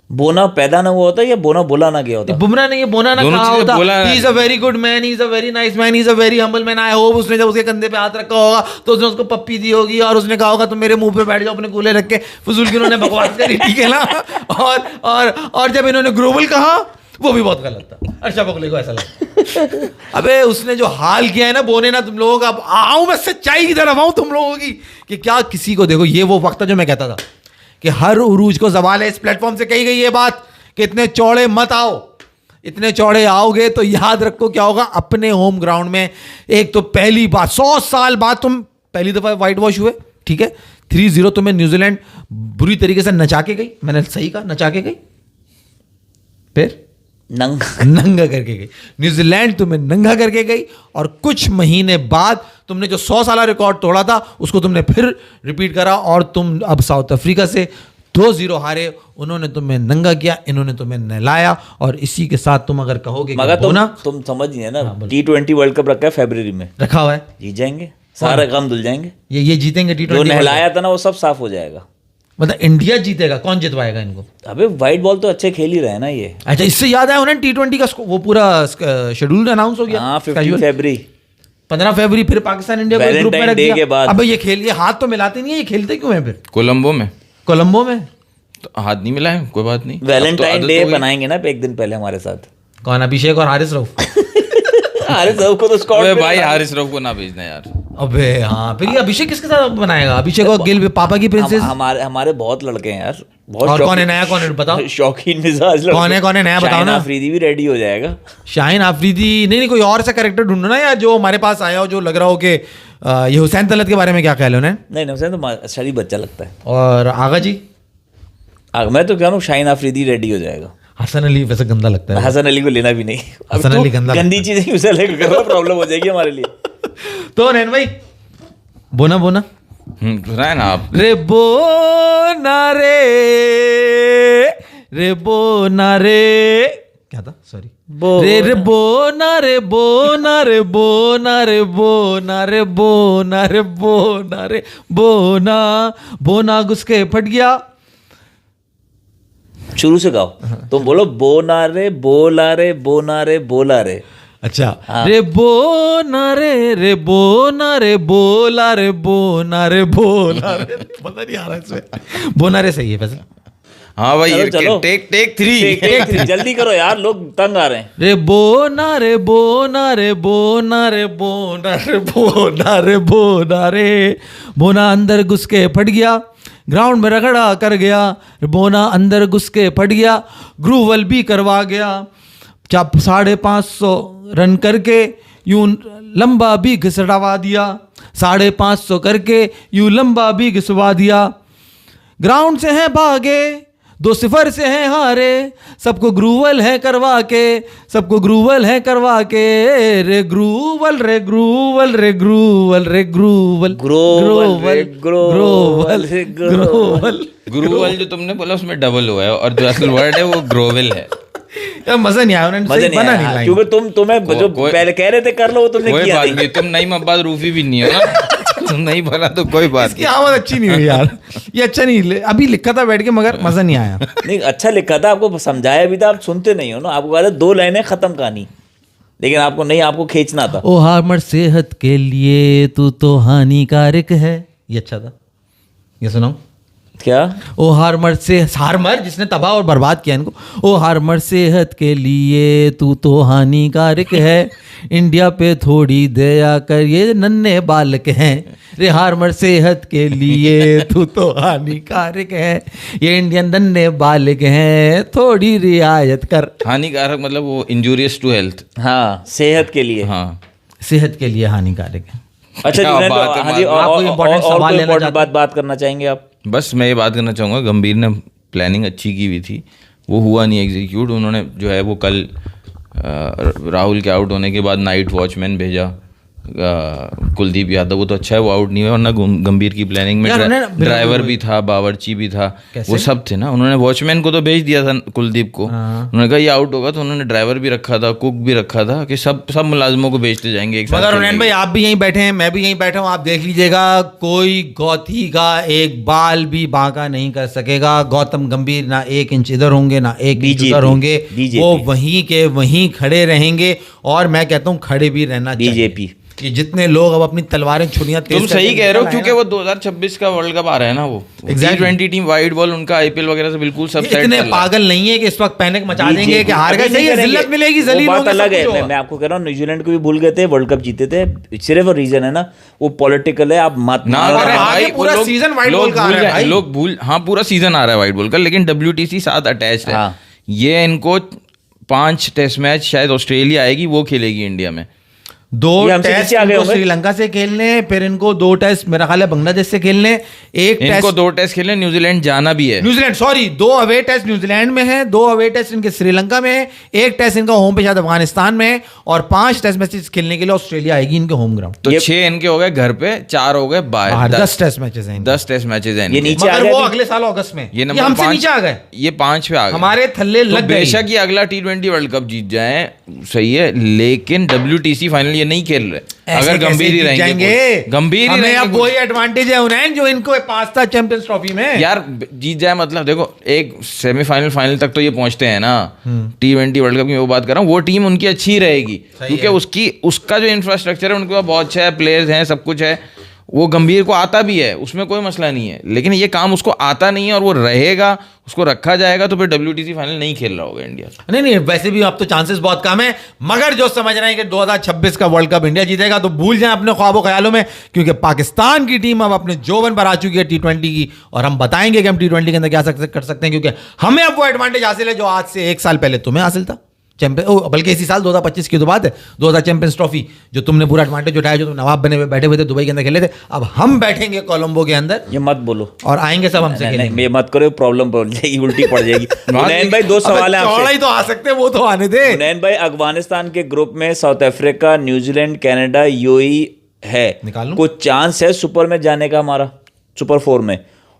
बोना पैदा ना हुआ होता या बोना बोला ना गया होता? बुमराह ने ये बोना ना दोनों कहा चीजें होता। बोला है। He is a very good man, he is a very nice man, he is a very humble man, I hope उसने जब उसके कंधे पे हाथ रखा होगा तो उसने उसको पप्पी दी होगी और उसने कहा होगा तुम मेरे मुंह पे बैठ जाओ अपने कूले रख के। फजूल की उन्होंने बकवास करी, ठीक है ना। और जब इन्होंने ग्लोबल कहा वो भी बहुत गलत था। अर्शा बोगले को ऐसा लगा अबे उसने जो हाल किया है ना बोने ना, तुम लोगों का, अब आऊं मैं सच्चाई की तरफ आऊं तुम लोगों की, कि क्या किसी को देखो, ये वो वक्त है जो मैं कहता था कि हर उरूज को ज़वाल है। इस प्लेटफॉर्म से कही गई ये बात कि इतने चौड़े मत आओ, इतने चौड़े आओगे तो याद रखो क्या होगा अपने होम ग्राउंड में। एक तो पहली बार 100 साल बाद तुम पहली दफा वाइट वॉश हुए, ठीक है, 3-0 तुम्हें न्यूजीलैंड बुरी तरीके से नचा के गई, मैंने सही कहा नचा के गई, फिर नंगा करके गई न्यूजीलैंड, तुम्हें नंगा करके गई। और कुछ महीने बाद तुमने जो 100 साल रिकॉर्ड तोड़ा था उसको तुमने फिर रिपीट करा, और तुम अब साउथ अफ्रीका से 2-0 हारे। उन्होंने तुम्हें नंगा किया, इन्होंने तुम्हें नहलाया, और इसी के साथ तुम अगर कहोगे मगर तुम समझ नहीं है ना, T20 वर्ल्ड कप रखा है फरवरी में, रखा हुआ है, जीत जाएंगे, सारे गम धुल जाएंगे। ये जीतेंगे T20। जो नहलाया था ना वो सब साफ हो जाएगा। मतलब इंडिया जीतेगा, कौन जितवाएगा इनको? अबे वाइट बॉल तो अच्छे खेल ही रहे हैं ना ये। अच्छा इससे याद आया उन्होंने T20 का वो पूरा शेड्यूल अनाउंस हो गया। हाँ 15 फरवरी 15 फरवरी फिर पाकिस्तान इंडिया को ग्रुप में रख Valentine Day दिया के बाद। अब ये खेल, ये हाथ तो मिलाते नहीं है, ये खेलते क्यों हैं फिर? कोलंबो में तो हाथ नहीं मिला है, कोई बात नहीं। वैलेंटाइन डे बनाएंगे ना एक दिन पहले हमारे साथ। कौन, अभिषेक और हारिस रऊफ? हारिस रऊफ को तो स्कॉट अबे भाई हारिस रऊफ को ना भेजना यार। अबे हाँ, फिर ये अभिषेक किसके साथ बनाएगा? अभिषेक और गिल पापा की प्रिंसेस। हमारे बहुत लड़के हैं यार, बहुत और कौन है नया, कौन है बताओ? शौकीन मिजाज लड़के। कौन है नया बताओ शाहीन ना। आफरीदी भी रेडी हो जाएगा। शाहीन आफरीदी नहीं, कोई और सा कैरेक्टर ढूंढो ना यार जो हमारे पास आया हो, जो लग रहा हो कि ये हुसैन तलत के बारे में क्या ख्याल है उन्हें? नहीं हुसैन तो शरीफ बच्चा लगता है। और आगा जी? मैं तो कह रहा हूँ शाहीन आफरीदी रेडी हो जाएगा। हसन अली वैसे गंदा लगता है। हसन अली को लेना भी नहीं, हसन अली गंदा गंदी चीजें उसे लेकर प्रॉब्लम हो जाएगी हमारे लिए। तो नैन भाई बोना सुनाए ना आप। रे बोना रे क्या था, सॉरी, रे बोना रे बोना रे बोना रे बोना रे बोना रे बोना रे बोना बोना घुस के फट गया। शुरू से गाओ तुम, बोलो बोना रे बोला रे बोना रे बोला रे। अच्छा हाँ। रे बोना रे बोना रे बोला रे बोना रे बोला रे पता नहीं आ रहा इसमें। बोना रे सही है वैसे। हाँ भाई चलो। टेक 3 टेक 3 जल्दी करो यार, लोग तंग आ रहे हैं। रे बोना रे बोना रे बोना रे बोना रे बोना रे बोना रे बोना अंदर घुस के फट गया, ग्राउंड में रगड़ा कर गया। बोना अंदर घुस के फट गया, ग्रूवल भी करवा गया। 550 रन करके यूं लंबा भी घिसड़वा दिया, 550 करके यूं लंबा भी घिसवा दिया। ग्राउंड से हैं भागे, 2-0 से हैं हारे, सबको ग्रूवल है करवा के, सबको ग्रूवल है करवा के। रे ग्रूवल रे ग्रूवल रे ग्रूवल रे ग्रूवल ग्रोवल ग्रोवल ग्रोवल। ग्रूवल जो तुमने बोला उसमें डबल हुआ है, और जो असल वर्ड है वो ग्रोवेल है। यार मजा नहीं आया, उन्होंने मजा सही नहीं बना आया, नहीं लाइन। क्योंकि तुम्हें जो पहले कह रहे थे कर लो वो तुमने कोई किया बात नहीं। नहीं, तुम नईम अब्बास रूफी भी नहीं हो ना। नहीं बोला तो कोई बात इसकी आवाज अच्छी नहीं हुई यार, ये अच्छा नहीं, अभी लिखा था बैठ के मगर मजा नहीं आया। नहीं अच्छा लिखा था, आपको समझाया भी था, आप सुनते नहीं हो ना, आपको कहा था 2 लाइनें खत्म कहानी, लेकिन आपको नहीं, आपको खींचना था। ओ हार्मर सेहत के लिए तू तो हानिकारक है, ये अच्छा था, ये सुनाओ क्या? ओ हार्मर से, हार्मर जिसने तबाह और बर्बाद किया इनको, ओ हार्मर सेहत के लिए तू तो हानिकारक है, इंडिया पे थोड़ी दया कर ये नन्हे बालक हैं, रे हार्मर सेहत के लिए तू तो हानिकारक है, ये इंडियन नन्हे बालक हैं, थोड़ी रियायत कर। हानिकारक मतलब वो इंजूरियस टू हेल्थ। हाँ, सेहत के लिए। हाँ सेहत के लिए हानिकारक है। अच्छा क्या जुनैद, बात है, हाँ जी, आपको important सवाल लेना चाहते हैं? बात करना चाहेंगे आप? बस मैं ये बात करना चाहूँगा, गंभीर ने प्लानिंग अच्छी की हुई थी, वो हुआ नहीं एग्जीक्यूट। उन्होंने जो है वो कल राहुल के आउट होने के बाद नाइट वॉचमैन भेजा कुलदीप यादव, वो तो अच्छा है वो आउट नहीं हुआ, वरना गंभीर की प्लानिंग में यार उन्हें ड्राइवर भी था, बावर्ची भी था, कैसे? वो सब थे ना। उन्होंने वॉचमैन को तो भेज दिया था कुलदीप को, उन्होंने कहा ये आउट होगा, तो उन्होंने ड्राइवर भी रखा था, कुक भी रखा था कि सब मुलाजिमों को भेजते जाएंगे एक साथ। मगर उन्नयन भाई आप भी यहीं बैठे हैं, मैं भी यहीं बैठा हूँ, आप देख लीजिएगा, कोई गौथी का एक बाल भी बांका नहीं कर सकेगा। गौतम गंभीर ना 1 इंच इधर होंगे ना 1 इंच उधर होंगे, वो वहीं के वहीं खड़े रहेंगे, और मैं कहता हूँ खड़े भी रहना चाहिए। बीजेपी कि जितने लोग अब अपनी तलवारें छुरियां तेज तुम सही कह रहे हो, क्योंकि वो 2026 का वर्ल्ड कप आ रहा है ना, वो T20 टीम वाइड बॉल उनका आईपीएल वगैरह से बिल्कुल सब सेट इतने पागल नहीं है कि इस वक्त पैनिक मचा देंगे कि हार गए, सही है, जिल्लत मिलेगी, जलील बात होंगे, अलग सब है। कुछ होगा। मैं आपको कह रहा हूँ, न्यूजीलैंड को भी भूल गए थे, वर्ल्ड कप जीते थे, सिर्फ वो रीजन है ना, वो पॉलिटिकल है, आप मत ना मानो। करें आगे भाई, पूरा सीजन वाइड बॉल का आ रहा है भाई। लोग भूल, हाँ पूरा सीजन आ रहा है वाइड बॉल का, लेकिन WTC साथ अटैच है। हाँ। ये इनको 5 टेस्ट मैच शायद ऑस्ट्रेलिया आएगी, वो खेलेगी इंडिया में। 2 ये हमसे टेस्ट नीचे आ गए इनको होंगे। श्रीलंका से खेलने, फिर इनको 2 टेस्ट मेरा ख्याल है बांग्लादेश से खेलने, एक इनको टेस्ट 2 टेस्ट खेलने, न्यूजीलैंड जाना भी है। New Zealand, sorry 2 away test New Zealand में है, 2 अवे टेस्ट इनके श्रीलंका में है, 1 टेस्ट इनका होम पे शायद अफगानिस्तान में है, और 5 टेस्ट मैचेस खेलने के लिए ऑस्ट्रेलिया आएगी इनके होम ग्राउंड। तो 6 इनके हो गए घर पे, 4 हो गए बाहर, 10 टेस्ट मैचेस हैं इनके। 10 टेस्ट मैचेस हैं ये इनके। नीचे आ मगर गए वो अभी। अगले साल अगस्त में, ये ये नंबर हमसे 5 नीचे आ गए, ये 5 पे आ गए। हमारे थल्ले तो लग गए। बेशक ये अगला T20 वर्ल्ड कप जीत जाए, सही है, लेकिन WTC फाइनल ये नहीं खेल रहे। अगर गंभीर ही रहेंगे, गंभीर ही हमें अब रहेंगे, वही एडवांटेज है उन्हें जो इनको पास था चैंपियंस ट्रॉफी में। यार जीत जाए मतलब देखो, एक सेमीफाइनल फाइनल तक तो ये पहुंचते हैं ना। T20 वर्ल्ड कप की मैं वो बात कर रहा हूँ, वो टीम उनकी अच्छी रहेगी, क्योंकि उसका जो इंफ्रास्ट्रक्चर है उनके पास बहुत अच्छा है, प्लेयर्स हैं, सब कुछ है, वो गंभीर को आता भी है, उसमें कोई मसला नहीं है, लेकिन ये काम उसको आता नहीं है और वो रहेगा, उसको रखा जाएगा, तो फिर WTC फाइनल नहीं खेल रहा होगा इंडिया। नहीं वैसे भी अब तो चांसेस बहुत कम है, मगर जो समझ रहे हैं कि 2026 का वर्ल्ड कप इंडिया जीतेगा, तो भूल जाएं अपने ख्वाबों ख्यालों में, क्योंकि पाकिस्तान की टीम अब अपने जोबन पर आ चुकी है T20 की, और हम बताएंगे कि हम T20 के अंदर क्या कर सकते हैं, क्योंकि हमें अब वो एडवांटेज हासिल है जो आज से 1 साल पहले तुम्हें हासिल था। चैंपियन, बल्कि इसी साल 2025 की तो बात है, 2000 चैंपियंस ट्रॉफी जो तुमने पूरा एडवांटेज उठाया, जो तुम नवाब बने हुए बैठे हुए थे, दुबई के अंदर खेले थे, अब हम बैठेंगे कोलंबो के अंदर, ये मत बोलो, और आएंगे सब हमसे नहीं, खेलेंगे। ये मत करो, प्रॉब्लम पड़ जाएगी, उल्टी पड़ जाएगी। हुनैन भाई 2 सवाल है चौड़ा आपसे। ही तो आ सकते हैं, वो तो आने दे। हुनैन भाई, अफगानिस्तान के ग्रुप में south Africa, New Zealand, Canada, UAE है, निकाल लूं? कुछ चांस है सुपर में जाने का हमारा, सुपर 4 में?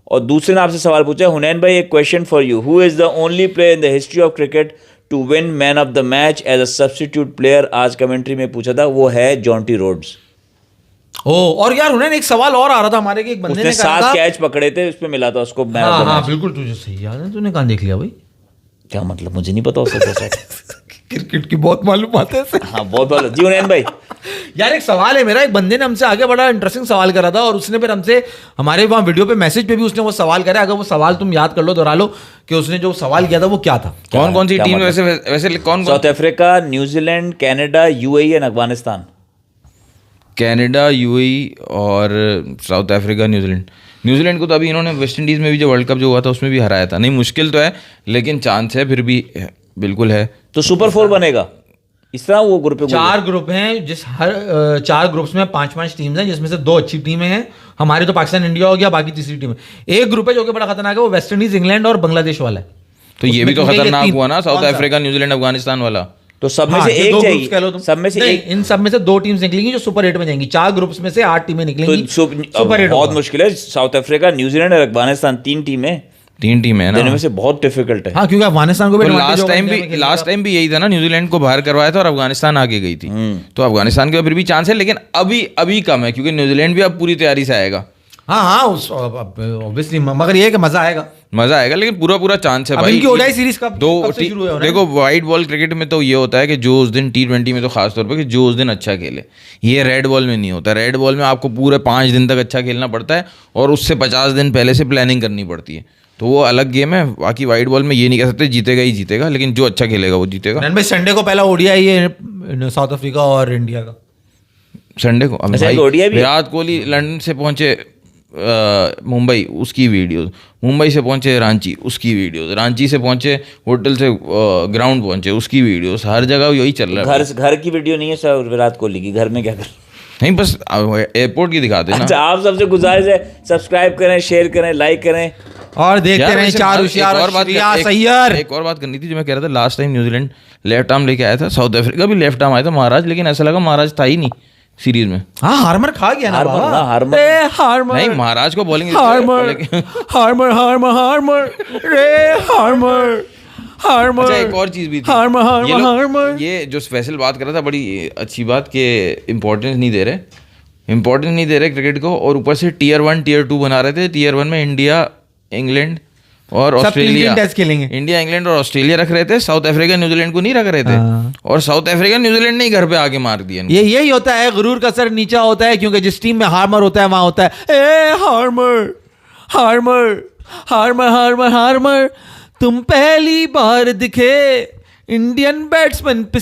और दूसरे ने आपसे सवाल पूछा है, हुनैन भाई एक question for you, who is the only player in the history of cricket to win man of the match as a substitute player? आज कमेंट्री में पूछा था, वो है जॉन्टी रोड्स। ओ, और यार उन्हें एक सवाल और आ रहा था हमारे के, एक बंदे उसने ने कहा 7 था, कैच पकड़े थे, उसमें मिला था उसको मैन ऑफ हाँ द हाँ मैच। बिल्कुल तुझे सही याद है, तूने कहाँ देख लिया भाई? क्या मतलब, मुझे नहीं पता उसका कैसा। क्रिकेट की बहुत मालूम आते हैं। हाँ बहुत बहुत जी हुनैन भाई। यार एक सवाल है मेरा, एक बंदे ने हमसे आगे बड़ा इंटरेस्टिंग सवाल करा था, और उसने फिर हमसे हमारे वहाँ वीडियो पे मैसेज पे भी उसने वो सवाल करा, अगर वो सवाल तुम याद कर लो, दोहरा लो, कि उसने जो सवाल किया था वो क्या था। कौन कौन सी क्या टीम मतलब? वैसे कौन south Africa, New Zealand, Canada, UAE and Afghanistan. Canada, UAE और साउथ अफ्रीका, न्यूजीलैंड को तो अभी इन्होंने वेस्ट इंडीज में भी जो वर्ल्ड कप जो हुआ था उसमें भी हराया था। नहीं मुश्किल तो है, लेकिन चांस है, फिर भी बिल्कुल है। तो सुपर 4 बनेगा इस तरह वो ग्रुप? 4 ग्रुप हैं, जिस हर 4 ग्रुप्स में 5-5 टीम्स हैं, जिसमें से 2 अच्छी टीमें हैं। हमारी तो पाकिस्तान इंडिया हो गया, बाकी तीसरी टीम है। एक ग्रुप है जो कि बड़ा खतरनाक है, वो वेस्ट इंडीज, इंग्लैंड और बांग्लादेश वाला है। तो ये भी तो उसमें खतरनाक तीन- हुआ ना, साउथ कौन सा? अफ्रीका, न्यूजीलैंड, अफगानिस्तान वाला। तो सब में हाँ, से ये एक 2 जाएगी, ग्रुप्स कह लो तुम। सब में से नहीं, एक। इन सब में से 2 टीम्स निकलेंगी जो सुपर 8 में जाएंगी। 4 ग्रुप्स में से 8 टीमें निकलेंगी, तो सुपर 8 बहुत मुश्किल है। साउथ अफ्रीका, न्यूजीलैंड और अफगानिस्तान 3 टीमें, 3 टीम है देने ना। में से बहुत डिफिकल्ट है। हाँ, क्योंकि अफगानिस्तान को भी तो advantage लास्ट होगा टाइम इंडिया में भी खेलने लास्ट का। टाइम भी यही था ना, न्यूजीलैंड को बाहर करवाया था और अफगानिस्तान आगे गई थी। तो अफगानिस्तान के फिर भी चांस है, लेकिन अभी कम है क्योंकि न्यूजीलैंड भी अब पूरी तैयारी से आएगा। हाँ हाँ, ऑब्वियसली, मगर ये है कि मजा आएगा। मजा आएगा, लेकिन पूरा चांस है अब भाई। इनकी ओडीआई सीरीज कब से शुरू है? देखो वाइट बॉल क्रिकेट में तो ये होता है कि जो उस दिन T20 में तो खास तौर पे कि जो उस दिन अच्छा खेले, ये रेड बॉल में नहीं होता। रेड बॉल में आपको पूरे 5 दिन तक अच्छा खेलना पड़ता है और उससे 50 दिन पहले से प्लानिंग करनी पड़ती है, तो वो अलग गेम है। बाकी वाइट बॉल में ये नहीं कह सकते जीतेगा ही जीतेगा, लेकिन जो अच्छा खेलेगा वो जीतेगा। भाई संडे को पहला ओडीआई है साउथ अफ्रीका और इंडिया का। संडे को अब अच्छा, भाई एक ODI भी है? विराट कोहली लंदन से पहुंचे मुंबई, उसकी वीडियोस। मुंबई से पहुंचे रांची, उसकी वीडियोस। रांची से पहुंचे होटल से ग्राउंड पहुंचे, उसकी वीडियोस। हर जगह यही चल रहा है। घर की वीडियो नहीं है सर विराट कोहली की, घर में क्या कर नहीं, बस एयरपोर्ट की दिखाते ना। अच्छा, आप सबसे गुजारिश है सब्सक्राइब करें, शेयर करें, लाइक करें और देखते यार रहे वैसे चार एक होशियार और बात सैयर। एक और बात करनी थी जो मैं कह रहा था। Last time New Zealand left arm लेके आया था, साउथ अफ्रीका भी लेफ्ट आर्म आया था महाराज, लेकिन ऐसा लगा महाराज था ही नहीं सीरीज में। हाँ, हार्मर खा गया ना हार्मर बाबा। ना, हार्मर। ए, हार्मर नहीं, महाराज को bowling Harmer Harmer Harmer Harmer रे हार्मर हार्मर। अच्छा, एक और चीज भी थी। Harmer Harmer Harmer. ये जो स्पेशल बात कर रहा था, बड़ी अच्छी बात कि इंपॉर्टेंस नहीं दे रहे क्रिकेट को, और ऊपर से टीयर 1 टीयर 2 बना रहे थे। टीयर 1 में इंडिया, इंग्लैंड और सब ऑस्ट्रेलिया, टेस्ट खेलेंगे। इंडिया, इंग्लैंड और ऑस्ट्रेलिया रख रहे थे। साउथ अफ्रीका, न्यूजीलैंड को नहीं रख रहे थे। हाँ। और साउथ अफ्रीका, न्यूजीलैंड ने ही घर पे आके मार दिया इनको। यही होता है, गुरूर का सर नीचा होता है, क्योंकि जिस टीम में हार्मर होता है वहां होता है ए Harmer Harmer Harmer Harmer Harmer. तुम पहली बार दिखे इंडियन बैट्समैन पे